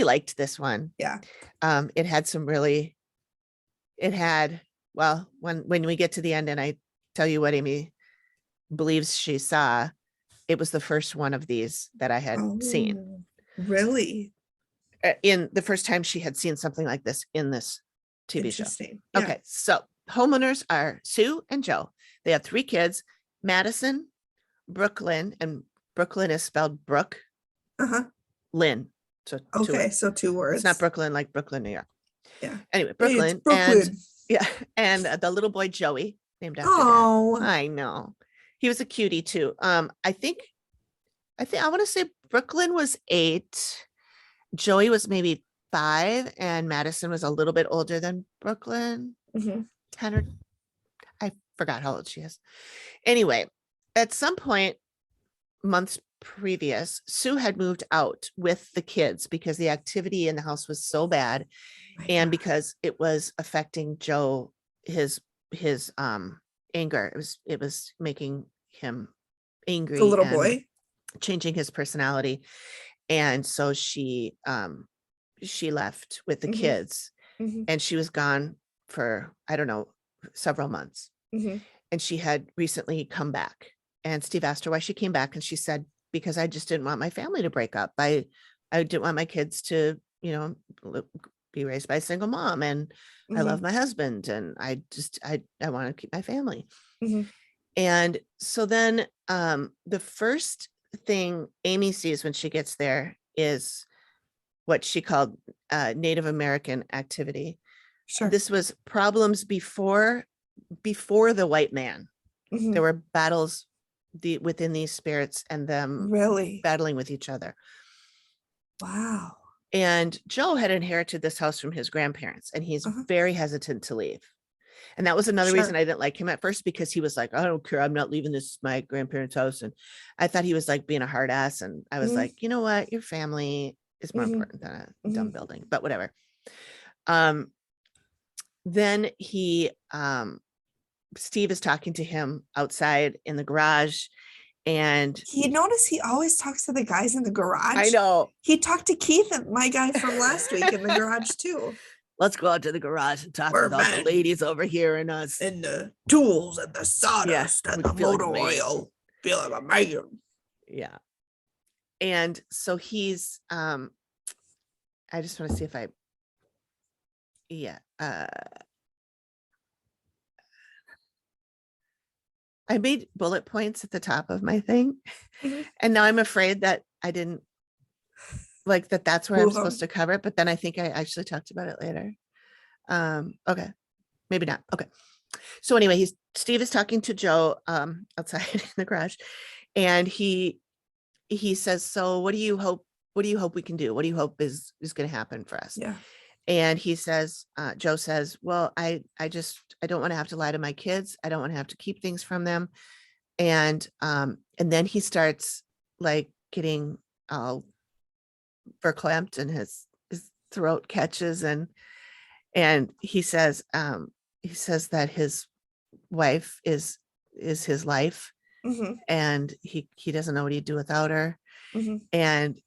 liked this one. Yeah. It had some really, it had, well, when we get to the end and I tell you what Amy believes she saw, it was the first one of these that I had seen. Oh, really? In the first time she had seen something like this in this TV show. Interesting. Yeah. Okay, so homeowners are Sue and Joe. They have 3 kids, Madison, Brooklyn, and Brooklyn is spelled Brook, Uh-huh. Lynn. So 2 Okay, words. so 2 words. It's not Brooklyn like Brooklyn, New York. Yeah. Anyway, Hey, it's Brooklyn, Brooklyn. and yeah, and the little boy Joey, named after Oh. Dad. I know. He was a cutie too. I think I want to say Brooklyn was 8. Joey was maybe 5, and Madison was a little bit older than Brooklyn, Mhm. 10 or I forgot how old she is. Anyway, at some point, months previous, Sue had moved out with the kids because the activity in the house was so bad, My and God. because it was affecting Joe, his anger. It was making him angry, The little and boy. changing his personality. And so she left with the Mhm. kids, Mhm. and she was gone for, I don't know, several months. Mhm. And she had recently come back, and Steve asked her why she came back. And she said, because I just didn't want my family to break up. I didn't want my kids to, be raised by a single mom. And I love Mhm. my husband, and I want to keep my family. Mhm. And so then the first thing Amy sees when she gets there is what she called Native American activity. Sure. This was problems before the white man. Mhm. There were battles within these spirits and them Really? battling with each other. Wow. And Joe had inherited this house from his grandparents, and he's Uh-huh. very hesitant to leave. And that was another reason Sure. I didn't like him at first, because he was like, I don't care, I'm not leaving this my grandparents' house. And I thought he was like being a hard ass. And I was Mhm. like, you know what? Your family is more Mhm. important than a dumb Mhm. building, but whatever. Then Steve is talking to him outside in the garage, and He noticed he always talks to the guys in the garage. I know. He talked to Keith, my guy from last week, in the garage too. Let's go out to the garage and talk We're with all the men. ladies over here and us. And the tools and the sawdust Yeah, and we the feel like motor a man. oil. Feel like a man. Yeah. And so he's I just want to see if I made bullet points at the top of my thing. Mhm. And now I'm afraid that I didn't like that's where I'm Move supposed on. to cover it, but then I think I actually talked about it later. Okay, maybe not. Okay. So anyway, Steve is talking to Joe outside in the garage, and he says, so what do you hope we can do? What do you hope is going to happen for us? Yeah. And he says, Joe says, well, I don't want to have to lie to my kids. I don't want to have to keep things from them. And then he starts like getting all verklempt, and his throat catches, and he says that his wife is his life, Mhm. and he doesn't know what he'd do without her. Mhm. And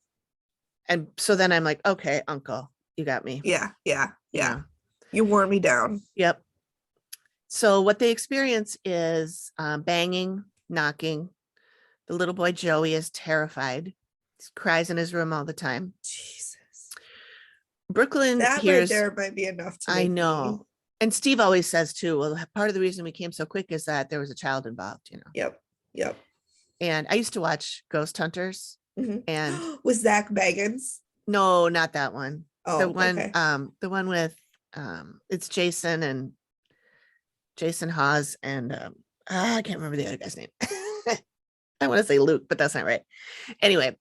so then I'm like, okay, uncle, you got me. Yeah. Yeah. You Yeah. know. You wore me down. Yep. So what they experience is banging, knocking. The little boy Joey is terrified. He cries in his room all the time. Jesus. Brooklyn That right hears, there might be enough to I make me. know. And Steve always says too, well, part of the reason we came so quick is that there was a child involved, Yep. Yep. And I used to watch Ghost Hunters, Mhm. and Was Zach Bagans? no, not that one. Oh, okay. The one with it's Jason Hawes, and I can't remember the other guy's name. I want to say Luke, but that's not right. Anyway,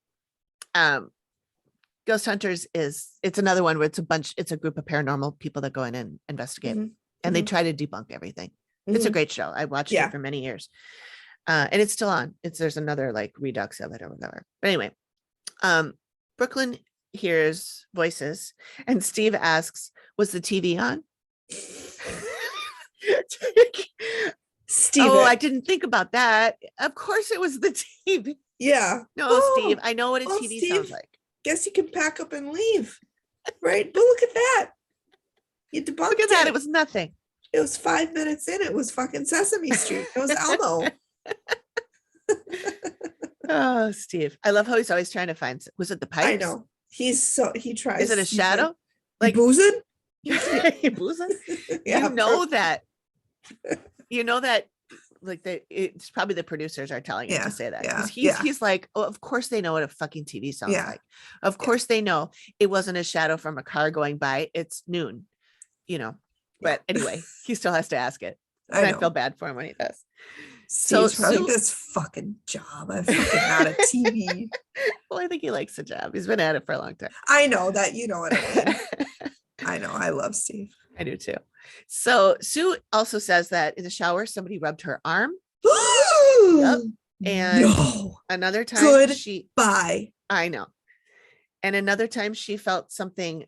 Ghost Hunters it's another one where it's a group of paranormal people that go in and investigate, Mhm. and they Mhm. try to debunk everything. It's a Mhm. great show. I watched Yeah. it for many years. And it's still on. There's another like redux of it or whatever. But anyway, Brooklyn hears voices, and Steve asks, was the TV on? Steve. Oh, I didn't think about that. Of course it was the TV. Yeah. No, Steve, I know what a TV Steve, sounds like. Guess you can pack up and leave. Right? But look at that. You debunked Look at that. It was nothing. It was 5 minutes in. It was fucking Sesame Street. It was Elmo. Oh, Steve. I love how he's always trying to find. Was it the pipes? I know. He tries. Is it a shadow? Like boozing? Boozing? Yeah, you know that like it's probably the producers are telling him to say that. Because he's like, oh, of course they know what a fucking TV sounds like. Of course they know it wasn't a shadow from a car going by. It's noon, But anyway, he still has to ask it. And I feel bad for him when he does. Steve's probably this fucking job. I'm fucking out of TV. Well, I think he likes the job. He's been at it for a long time. I know that. You know what I mean. I know. I love Steve. I do too. So Sue also says that in the shower, somebody rubbed her arm. Yep. And another time bye. I know. And another time she felt something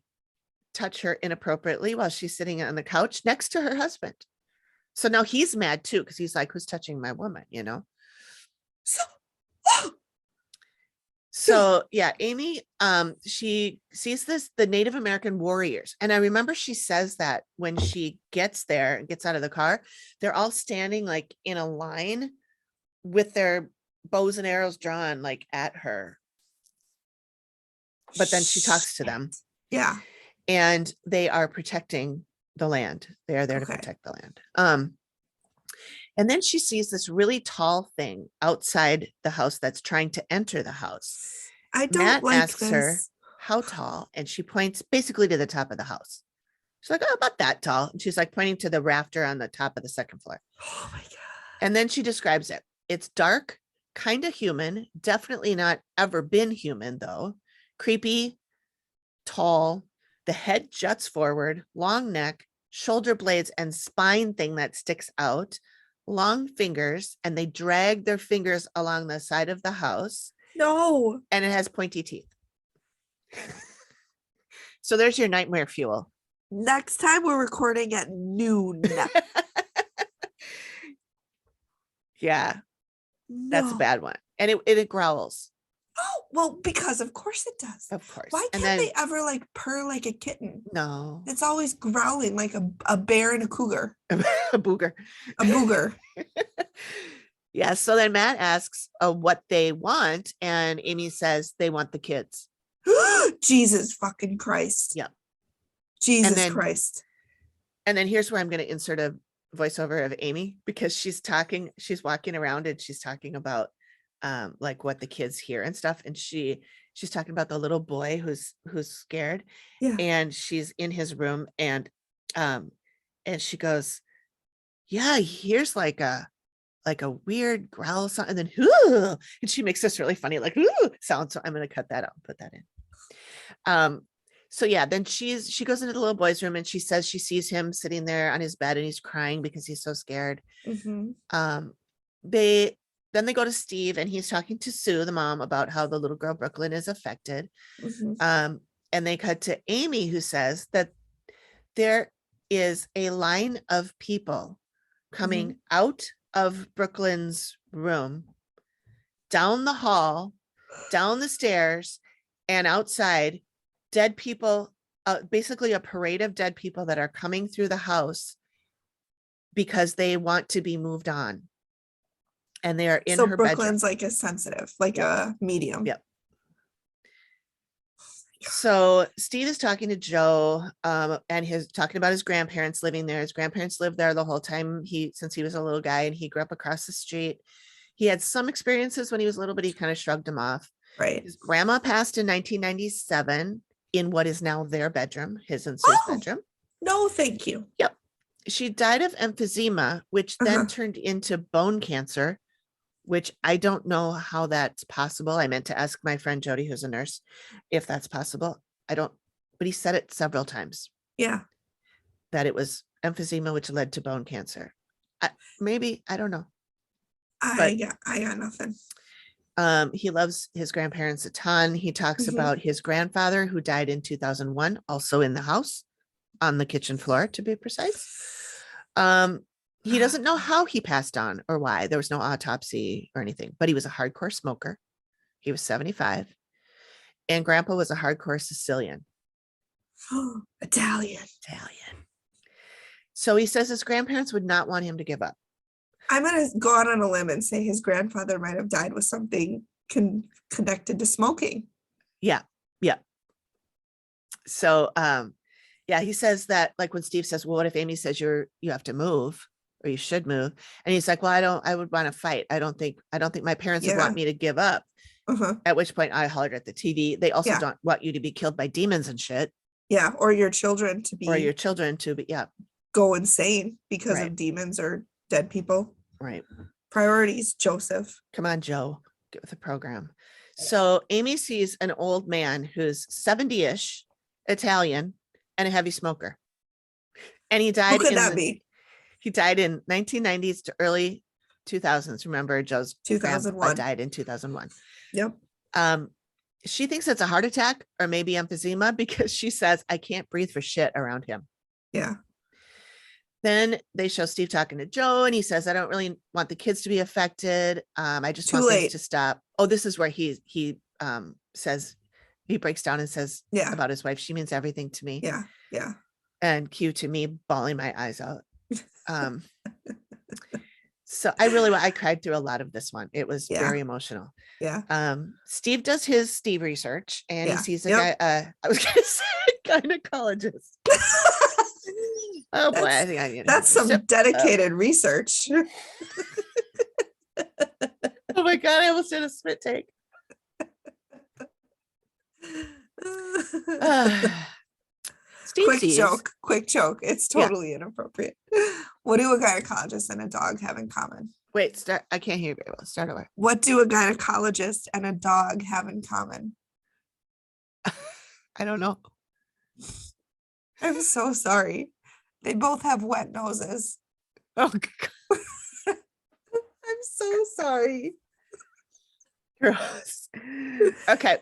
touch her inappropriately while she's sitting on the couch next to her husband. So now he's mad too, because he's like, who's touching my woman, So yeah, Amy, she sees the Native American warriors. And I remember she says that when she gets there and gets out of the car, they're all standing like in a line with their bows and arrows drawn like at her. But then she talks to them. Yeah. And they are protecting the land. They are there to protect the land. And then she sees this really tall thing outside the house that's trying to enter the house. Matt asks her how tall, and she points basically to the top of the house. She's like, oh, about that tall. And she's like pointing to the rafter on the top of the second floor. Oh my God. And then she describes it. It's dark, kind of human, definitely not ever been human though. Creepy, tall, the head juts forward, long neck, shoulder blades and spine thing that sticks out, long fingers, and they drag their fingers along the side of the house. No. And it has pointy teeth. So there's your nightmare fuel. Next time we're recording at noon. Yeah. That's a bad one. And it growls. Oh, well, because of course it does. Of course. Why can't they ever like purr like a kitten? No. It's always growling like a bear and a cougar. A booger. A booger. Yeah. So then Matt asks what they want. And Amy says they want the kids. Jesus fucking Christ. Yep. Jesus Christ. And then here's where I'm going to insert a voiceover of Amy, because she's walking around and she's talking about like what the kids hear and stuff. And she's talking about the little boy who's scared. Yeah. And she's in his room and she goes, yeah, he hears like a weird growl sound, and then and she makes this really funny like sound. So I'm going to cut that out and put that in. So yeah, then she goes into the little boy's room and she says she sees him sitting there on his bed and he's crying because he's so scared. Mm-hmm. Then they go to Steve and he's talking to Sue, the mom, about how the little girl Brooklyn is affected. Mm-hmm. And they cut to Amy, who says that there is a line of people coming out of Brooklyn's room, down the hall, down the stairs, and outside, dead people, basically a parade of dead people that are coming through the house because they want to be moved on. And they are in her Brooklyn's bedroom. Like a sensitive, like a medium. Yep. So Steve is talking to Joe, and he's talking about his grandparents living there. His grandparents lived there the whole time since he was a little guy, and he grew up across the street. He had some experiences when he was little, but he kind of shrugged them off. Right. His grandma passed in 1997 in what is now their bedroom, his and Sue's bedroom. No, thank you. Yep. She died of emphysema, which then turned into bone cancer, which I don't know how that's possible. I meant to ask my friend Jody, who's a nurse, if that's possible. But he said it several times. Yeah. That it was emphysema, which led to bone cancer. Maybe, I don't know. I got nothing. He loves his grandparents a ton. He talks Mhm. about his grandfather who died in 2001, also in the house on the kitchen floor, to be precise. He doesn't know how he passed on or why. There was no autopsy or anything, but he was a hardcore smoker. He was 75. And grandpa was a hardcore Sicilian. Italian. Italian. So he says his grandparents would not want him to give up. I'm gonna go out on a limb and say his grandfather might have died with something connected to smoking. Yeah. Yeah. So yeah, he says that, like, when Steve says, well, what if Amy says you have to move or you should move? And he's like, well, I would want to fight. I don't think my parents would want me to give up. Uh-huh. At which point I hollered at the TV. They also Yeah. don't want you to be killed by demons and shit. Yeah, or your children to Or your children to be, yeah. go insane because Right. of demons or dead people. Right. Priorities, Joseph. Come on, Joe, get with the program. So Amy sees an old man who's 70-ish, Italian, and a heavy smoker. And he died. Who could that be? He died in 1990s to early 2000s. Remember, Joe's 2001 died in 2001. Yep. She thinks it's a heart attack or maybe emphysema because she says, I can't breathe for shit around him. Yeah. Then they show Steve talking to Joe, and he says, I don't really want the kids to be affected. I just Too want late. things to stop. Oh, this is where he says, he breaks down and says about his wife, she means everything to me. Yeah. Yeah. And cue to me bawling my eyes out. So I cried through a lot of this one. It was very emotional. Yeah. Steve does his Steve research, and he sees a guy, I was gonna say gynecologist. Oh boy, I think I need that's some dedicated research. Oh my god, I almost did a spit take. Steve quick joke. It's totally inappropriate. What do a gynecologist and a dog have in common? Wait, I can't hear you very well. Start over. What do a gynecologist and a dog have in common? I don't know. I'm so sorry. They both have wet noses. Oh God. I'm so sorry. Gross. Okay.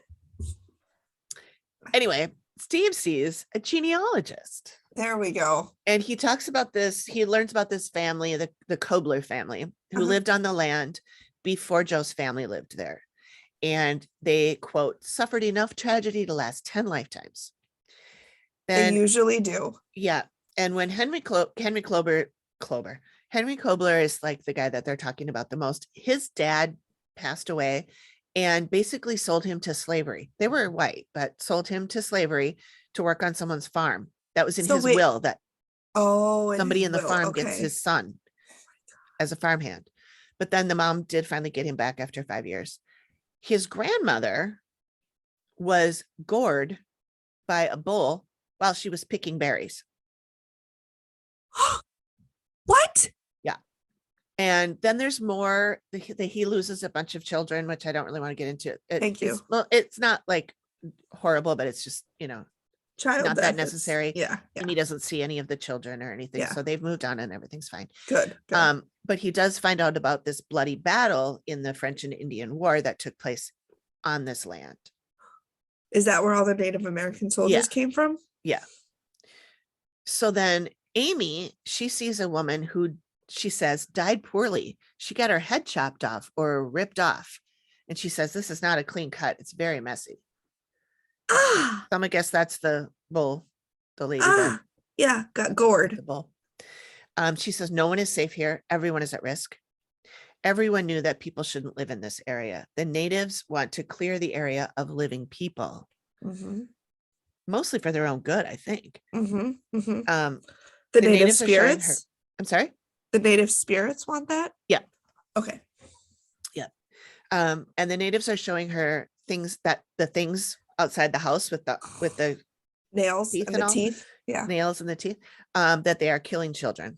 Anyway, Steve sees a genealogist. There we go. And he talks about this. He learns about this family, the Kobler family, who lived on the land before Joe's family lived there. And they, quote, suffered enough tragedy to last 10 lifetimes. They usually do. Yeah. And when Henry Kobler is like the guy that they're talking about the most, his dad passed away and basically sold him to slavery. They were white, but sold him to slavery to work on someone's farm. That was in his will, that somebody in the farm gets his son as a farmhand. But then the mom did finally get him back after 5 years. His grandmother was gored by a bull while she was picking berries. What? Yeah. And then there's more. He loses a bunch of children, which I don't really want to get into. Thank you. Well, it's not like horrible, but it's just, child not that necessary. Yeah. And he doesn't see any of the children or anything. So they've moved on and everything's fine. Good. But he does find out about this bloody battle in the French and Indian War that took place on this land. Is that where all the Native American soldiers came from? Yeah. So then Amy, she sees a woman who she says died poorly. She got her head chopped off or ripped off. And she says, this is not a clean cut. It's very messy. So I'm gonna guess that's the bull, the lady that got gored. the bull. She says, no one is safe here. Everyone is at risk. Everyone knew that people shouldn't live in this area. The natives want to clear the area of living people. Mm-hmm. Mostly for their own good, I think. Mm-hmm. Mm-hmm. The native spirits? I'm sorry? The native spirits want that? Yeah. Okay. Yeah. And the natives are showing her the things outside the house with the nails and the teeth. Yeah. Nails and the teeth, that they are killing children.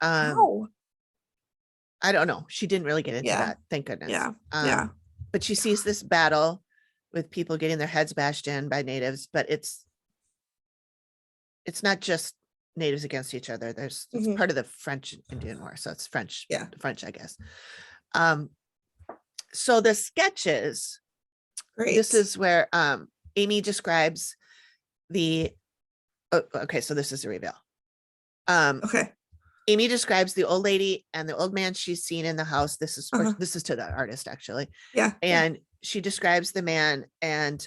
How? I don't know. She didn't really get into that. Thank goodness. Yeah. But she sees this battle with people getting their heads bashed in by natives, but it's not just natives against each other. It's part of the French and Indian War. So it's French, I guess. So the sketches, Great. this is where Amy describes the okay, so this is a reveal. Okay. Amy describes the old lady and the old man she's seen in the house. This is this is to the artist actually. Yeah. And she describes the man, and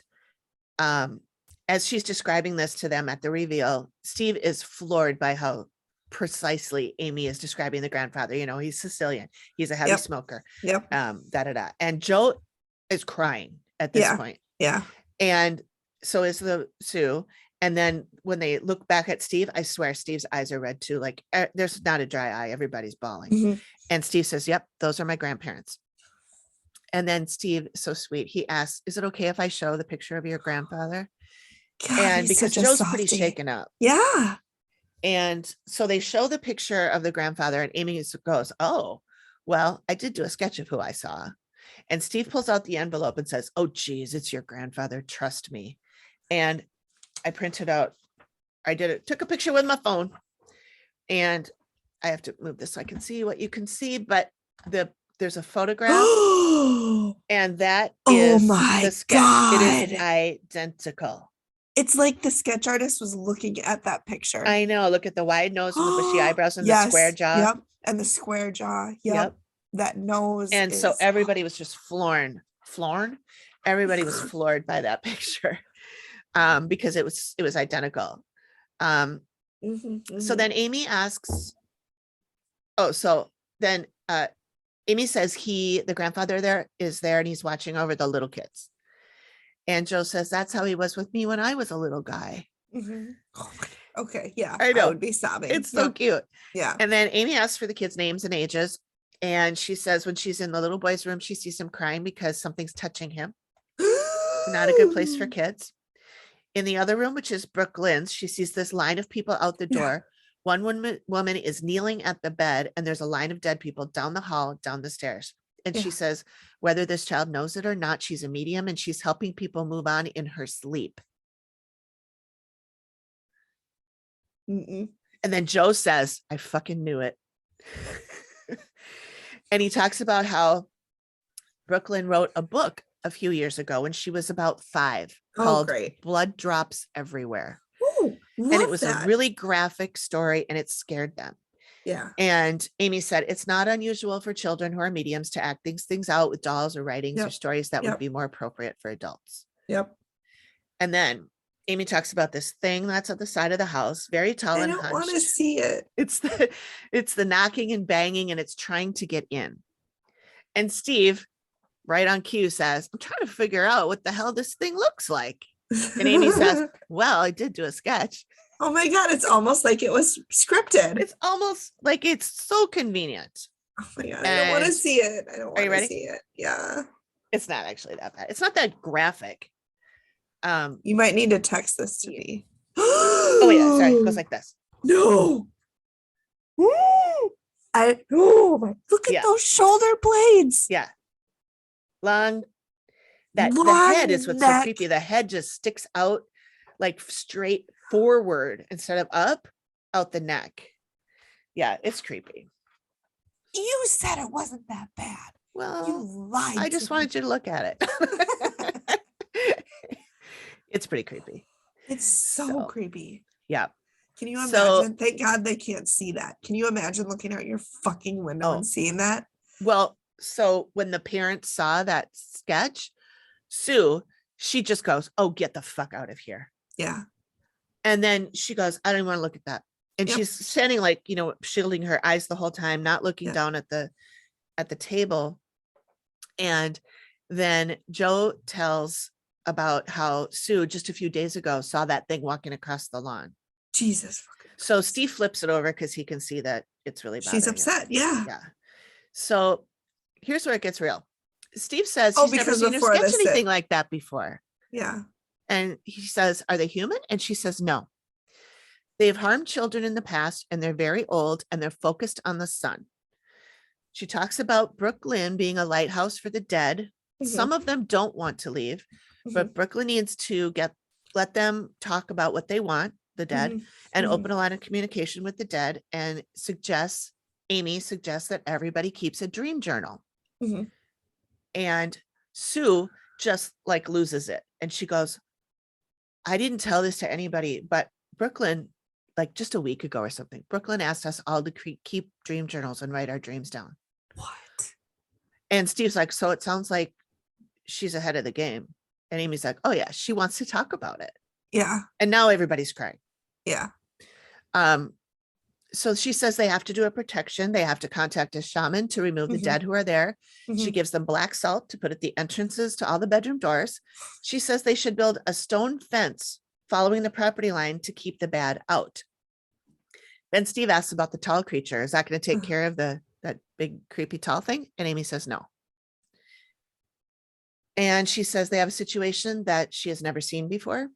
as she's describing this to them at the reveal, Steve is floored by how precisely Amy is describing the grandfather. You know, he's Sicilian, he's a heavy smoker. Yep. And Joe is crying at this point. Yeah. And so is the Sue. And then when they look back at Steve, I swear Steve's eyes are red too. Like there's not a dry eye. Everybody's bawling. Mm-hmm. And Steve says, yep, those are my grandparents. And then Steve, so sweet, he asks, is it okay if I show the picture of your grandfather? God, and because Joe's pretty shaken up. Yeah. And so they show the picture of the grandfather, and Amy goes, oh, well, I did do a sketch of who I saw. And Steve pulls out the envelope and says, oh, geez, it's your grandfather. Trust me. And I printed out, took a picture with my phone, and I have to move this so I can see what you can see, but there's a photograph and that is the sketch. God. It is identical. It's like the sketch artist was looking at that picture. I know. Look at the wide nose and the bushy eyebrows and the square jaw. Yep. And the square jaw. Yep. That nose. And so everybody was just floored. Everybody was floored by that picture. Because it was identical. So then Amy asks, Amy says the grandfather is there and he's watching over the little kids. And Joe says, that's how he was with me when I was a little guy. Okay. Yeah. I know. I would be sobbing. It's so cute. Yeah. And then Amy asks for the kids' names and ages. And she says when she's in the little boy's room, she sees him crying because something's touching him. Not a good place for kids. In the other room, which is Brooklyn's, she sees this line of people out the door. One woman is kneeling at the bed, and there's a line of dead people down the hall, down the stairs. And she says, whether this child knows it or not, she's a medium and she's helping people move on in her sleep. And then Joe says, I fucking knew it. And he talks about how Brooklyn wrote a book a few years ago when she was about 5 called Blood Drops Everywhere. Ooh, and it was a really graphic story and it scared them. Yeah. And Amy said, it's not unusual for children who are mediums to act things out with dolls or writings or stories that would be more appropriate for adults. Yep. And then Amy talks about this thing that's at the side of the house, very tall and hunched. I don't want to see it. It's the knocking and banging and it's trying to get in. And Steve, right on cue, says, I'm trying to figure out what the hell this thing looks like. And Amy says, well, I did do a sketch. Oh my God, it's almost like it was scripted. It's almost like it's so convenient. Oh my God, I don't want to see it. I don't want to see it. Yeah. It's not actually that bad. It's not that graphic. You might need to text this to me. Oh yeah, sorry. It goes like this. No. Look at those shoulder blades. Yeah. The head is what's so creepy. The head just sticks out like straight forward instead of up out the neck. Yeah, it's creepy. You said it wasn't that bad. Well, you lied. I just wanted you to look at it. It's pretty creepy. It's so creepy. Yeah. Can you imagine? Thank God they can't see that. Can you imagine looking out your fucking window and seeing that? Well, so when the parents saw that sketch, Sue, she just goes, oh, get the fuck out of here. Yeah. And then she goes, I don't even want to look at that. And she's standing like, shielding her eyes the whole time, not looking down at the table. And then Joe tells about how Sue just a few days ago saw that thing walking across the lawn. Jesus. So Steve flips it over because he can see that it's really bothering She's upset. him. Yeah. So here's where it gets real. Steve says he's never seen her sketch anything like that before. Yeah. And he says, are they human? And she says, no. They've harmed children in the past and they're very old and they're focused on the sun. She talks about Brooklyn being a lighthouse for the dead. Some of them don't want to leave, but Brooklyn needs to let them talk about what they want, the dead, and open a line of communication with the dead, and Amy suggests that everybody keeps a dream journal. And Sue just like loses it. And she goes, I didn't tell this to anybody, but Brooklyn, like just a week ago or something, Brooklyn asked us all to keep dream journals and write our dreams down. What? And Steve's like, so it sounds like she's ahead of the game. And Amy's like, oh yeah, she wants to talk about it. Yeah. And now everybody's crying. Yeah. So she says they have to do a protection. They have to contact a shaman to remove the dead who are there. She gives them black salt to put at the entrances to all the bedroom doors. She says they should build a stone fence following the property line to keep the bad out. Then Steve asks about the tall creature. Is that going to take care of that big creepy tall thing? And Amy says no. And she says they have a situation that she has never seen before.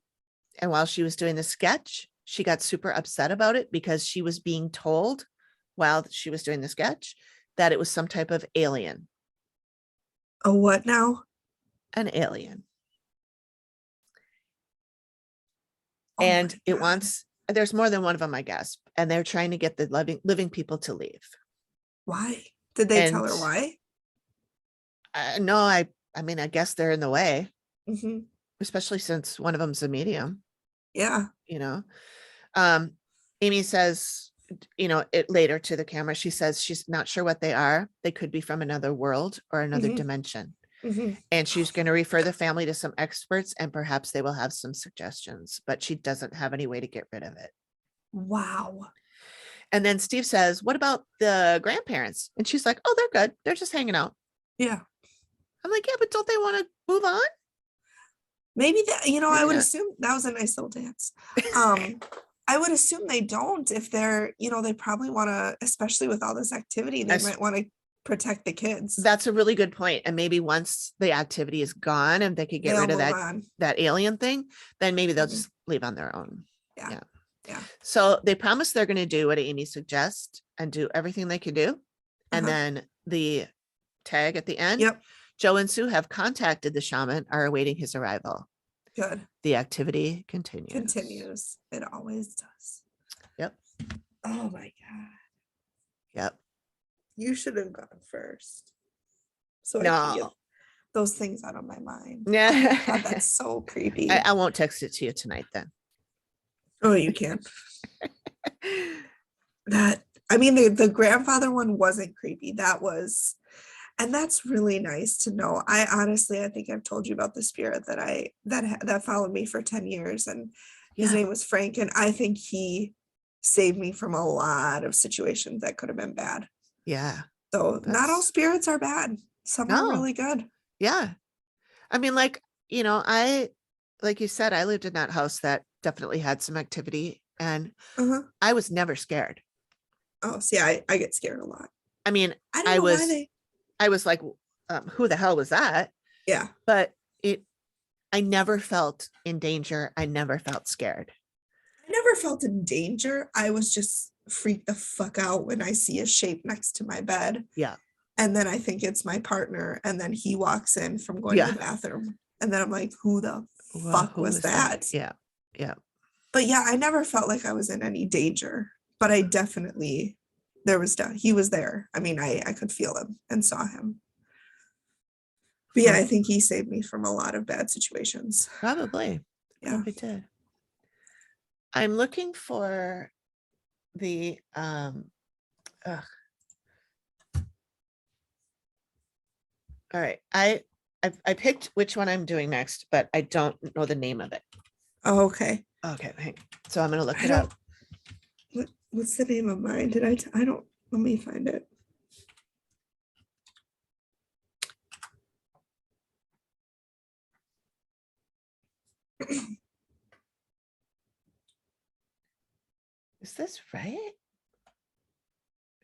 And while she was doing the sketch, she got super upset about it because she was being told while she was doing the sketch that it was some type of alien. A what now? An alien. Oh And it God. wants, there's more than one of them, I guess. And they're trying to get the living people to leave. Why? Did they tell her why? No, I mean, I guess they're in the way, Mm-hmm. especially since one of them's a medium, Yeah. you know. Amy says, you know, it later to the camera, she says she's not sure what they are. They could be from another world or another dimension. And she's going to refer the family to some experts and perhaps they will have some suggestions, but she doesn't have any way to get rid of it. Wow. And then Steve says, what about the grandparents? And she's like, oh, they're good. They're just hanging out. Yeah. I'm like, yeah, but don't they want to move on? Maybe that, you know, Maybe I would not. assume that was a nice little dance. I would assume they don't if they're, you know, they probably want to, especially with all this activity, they might want to protect the kids. That's a really good point. And maybe once the activity is gone and they could get rid of that alien thing, then maybe they'll just leave on their own. Yeah. So they promise they're going to do what Amy suggests and do everything they can do. And then the tag at the end. Yep. Joe and Sue have contacted the shaman, are awaiting his arrival. Good. The activity continues. Continues. It always does. Yep. Oh my God. Yep. You should have gone first. So I can get those things out of my mind. Yeah. Oh God, that's so creepy. I won't text it to you tonight then. Oh, you can. I mean, the grandfather one wasn't creepy. That was, and that's really nice to know. I think I've told you about the spirit that followed me for 10 years, and his name was Frank, and I think he saved me from a lot of situations that could have been bad. Yeah. So not all spirits are bad. Some are really good. Yeah. I mean, like, you know, like you said, I lived in that house that definitely had some activity and I was never scared. Oh, see, I get scared a lot. I mean, I don't know why I was like, who the hell was that? Yeah. But I never felt in danger. I never felt scared. I never felt in danger. I was just freaked the fuck out when I see a shape next to my bed. Yeah. And then I think it's my partner. And then he walks in from going to the bathroom. And then I'm like, who the fuck was that? Yeah. Yeah. But yeah, I never felt like I was in any danger. But I definitely, he was there. I mean, I could feel him and saw him. But yeah, I think he saved me from a lot of bad situations. Probably. Yeah. Probably did. I'm looking for the all right. I picked which one I'm doing next, but I don't know the name of it. Oh, okay. Okay. So I'm gonna look it up. What's the name of mine? I don't, let me find it. Is this right?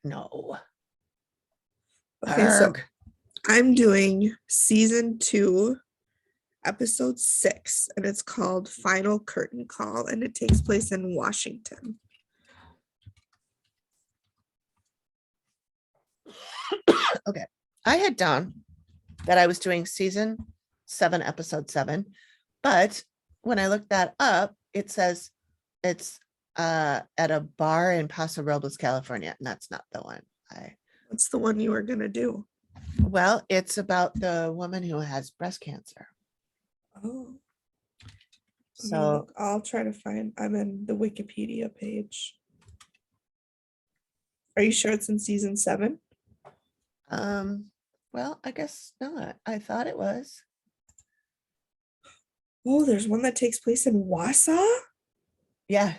No. Okay, so I'm doing season 2, episode 6, and it's called Final Curtain Call, and it takes place in Washington. Okay. I had down that I was doing season 7, episode 7, but when I looked that up, it says it's at a bar in Paso Robles, California, and that's not the one. What's the one you were gonna do? Well, it's about the woman who has breast cancer. Oh, let me So, look. I'll try to find. I'm in the Wikipedia page. Are you sure it's in season 7? well, I guess not. I thought it was. Oh, there's one that takes place in Wausau. Yeah.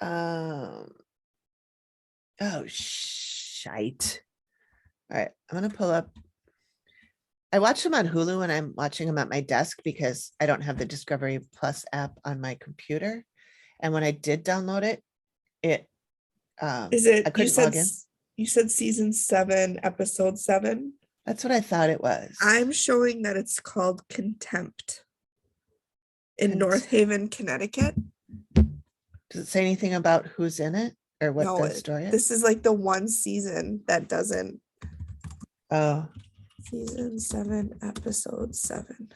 Um, oh, shite. All right, I'm gonna pull up. I watch them on Hulu when I'm watching them at my desk because I don't have the Discovery Plus app on my computer. And when I did download it, it Is I it? couldn't log in. You said season 7, episode 7. That's what I thought it was. I'm showing that it's called Contempt in North Haven, Connecticut. Does it say anything about who's in it or what No, the story is? this is like the one season that doesn't. Oh, Season 7, episode 7.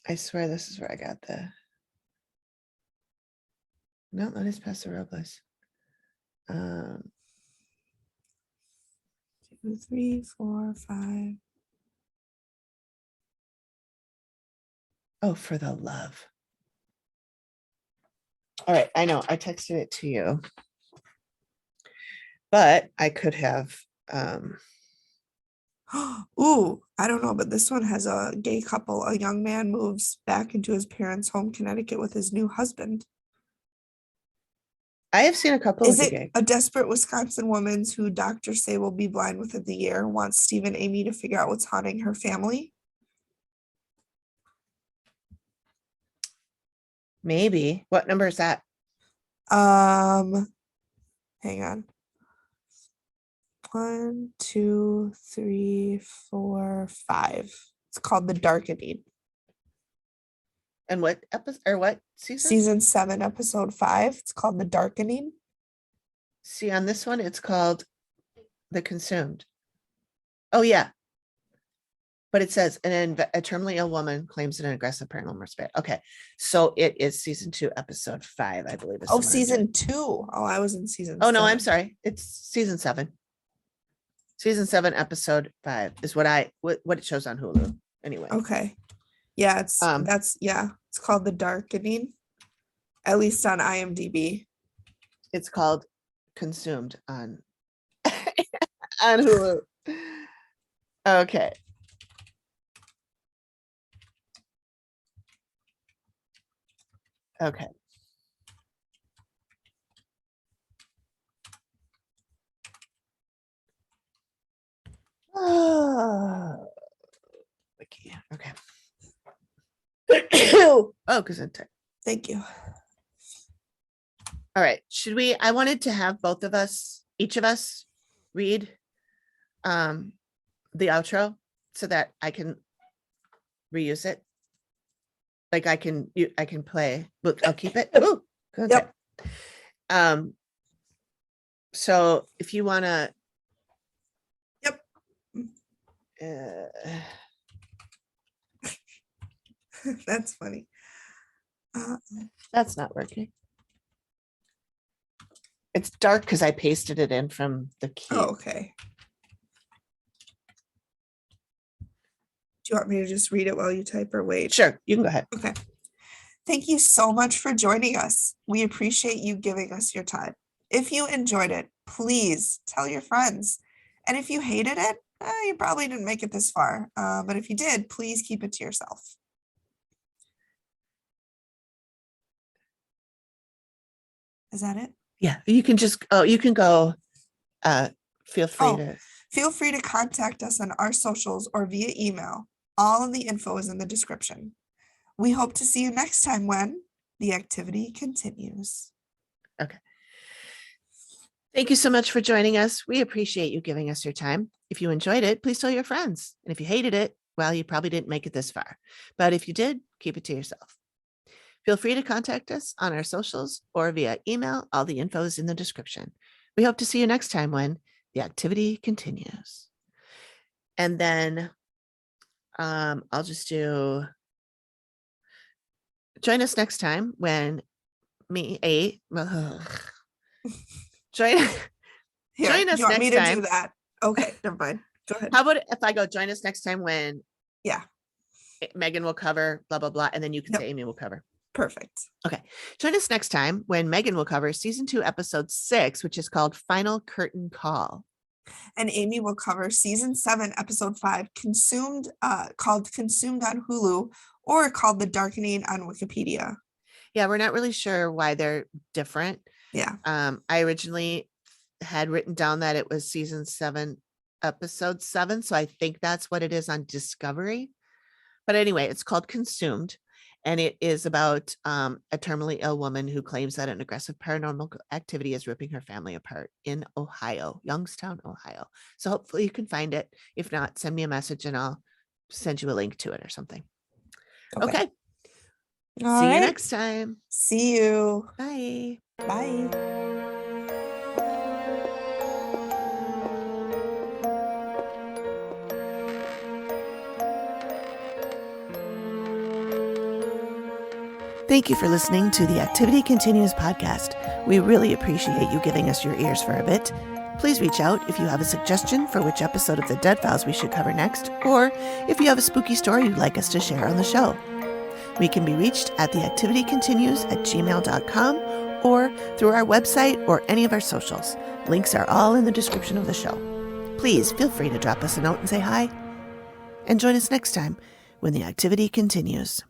I swear this is where I got the. No, that is Paso Robles. 2, 3, 4, 5. Oh, for the love. All right, I know I texted it to you, but I could have. Ooh, I don't know, but this one has a gay couple. A young man moves back into his parents' home, Connecticut, with his new husband. I have seen a couple Is of the it gay. a desperate Wisconsin woman who doctors say will be blind within the year wants Steve and Amy to figure out what's haunting her family? Maybe. What number is that? Hang on. 1, 2, 3, 4, 5. It's called The Darkening. And what episode or what season? Season 7, episode 5. It's called The Darkening. See, on this one, it's called The Consumed. Oh, yeah. But it says a terminally ill woman claims an aggressive paranormal spirit. Okay. So it is season 2, episode 5, I believe. Oh, season 2. Oh, I was in season Oh, no, 7. I'm sorry. It's season 7. Season 7, episode 5 is what it shows on Hulu. Anyway. Okay. Yeah, it's called The Darkening, at least on IMDb. It's called Consumed on on Hulu. Okay. Okay. Oh, wiki. Okay. Oh, because Thank you. all right. Should we? I wanted to have both of us, each of us, read the outro so that I can reuse it. Like I can play. Look, I'll keep it. Ooh, Yep. So if you want to. Yep. That's funny. That's not working. It's dark because I pasted it in from the key. Oh, okay. Do you want me to just read it while you type or wait? Sure, you can go ahead. Okay. Thank you so much for joining us. We appreciate you giving us your time. If you enjoyed it, please tell your friends. And if you hated it, you probably didn't make it this far. But if you did, please keep it to yourself. Is that it? Yeah, you can just, you can go, feel free to. Feel free to contact us on our socials or via email. All of the info is in the description. We hope to see you next time when the activity continues. Okay. Thank you so much for joining us. We appreciate you giving us your time. If you enjoyed it, please tell your friends. And if you hated it, well, you probably didn't make it this far. But if you did, keep it to yourself. Feel free to contact us on our socials or via email. All the info is in the description. We hope to see you next time when the activity continues. And then I'll just do Join us next time when join Here, join us you want me next to time. do that? Okay, never mind. Go ahead. How about if I go join us next time when Yeah, Megan will cover blah, blah, blah. And then you can Yep. say Amy will cover. perfect. Okay. Join us next time when Megan will cover season 2, episode 6, which is called Final Curtain Call. And Amy will cover season 7, episode 5, called Consumed on Hulu, or called The Darkening on Wikipedia. Yeah, we're not really sure why they're different. Yeah. I originally had written down that it was season 7, episode 7. So I think that's what it is on Discovery. But anyway, it's called Consumed. And it is about a terminally ill woman who claims that an aggressive paranormal activity is ripping her family apart in Ohio, Youngstown, Ohio. So hopefully you can find it. If not, send me a message and I'll send you a link to it or something. Okay. All See you right. next time. See you. Bye. Bye. Thank you for listening to the Activity Continues podcast. We really appreciate you giving us your ears for a bit. Please reach out if you have a suggestion for which episode of the Dead Files we should cover next, or if you have a spooky story you'd like us to share on the show. We can be reached at theactivitycontinues@gmail.com or through our website or any of our socials. Links are all in the description of the show. Please feel free to drop us a note and say hi. And join us next time when the activity continues.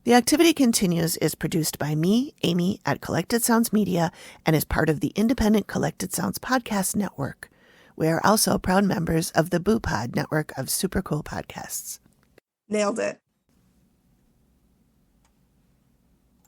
The Activity Continues is produced by me, Amy, at Collected Sounds Media, and is part of the independent Collected Sounds podcast network. We are also proud members of the Boo Pod network of super cool podcasts. Nailed it.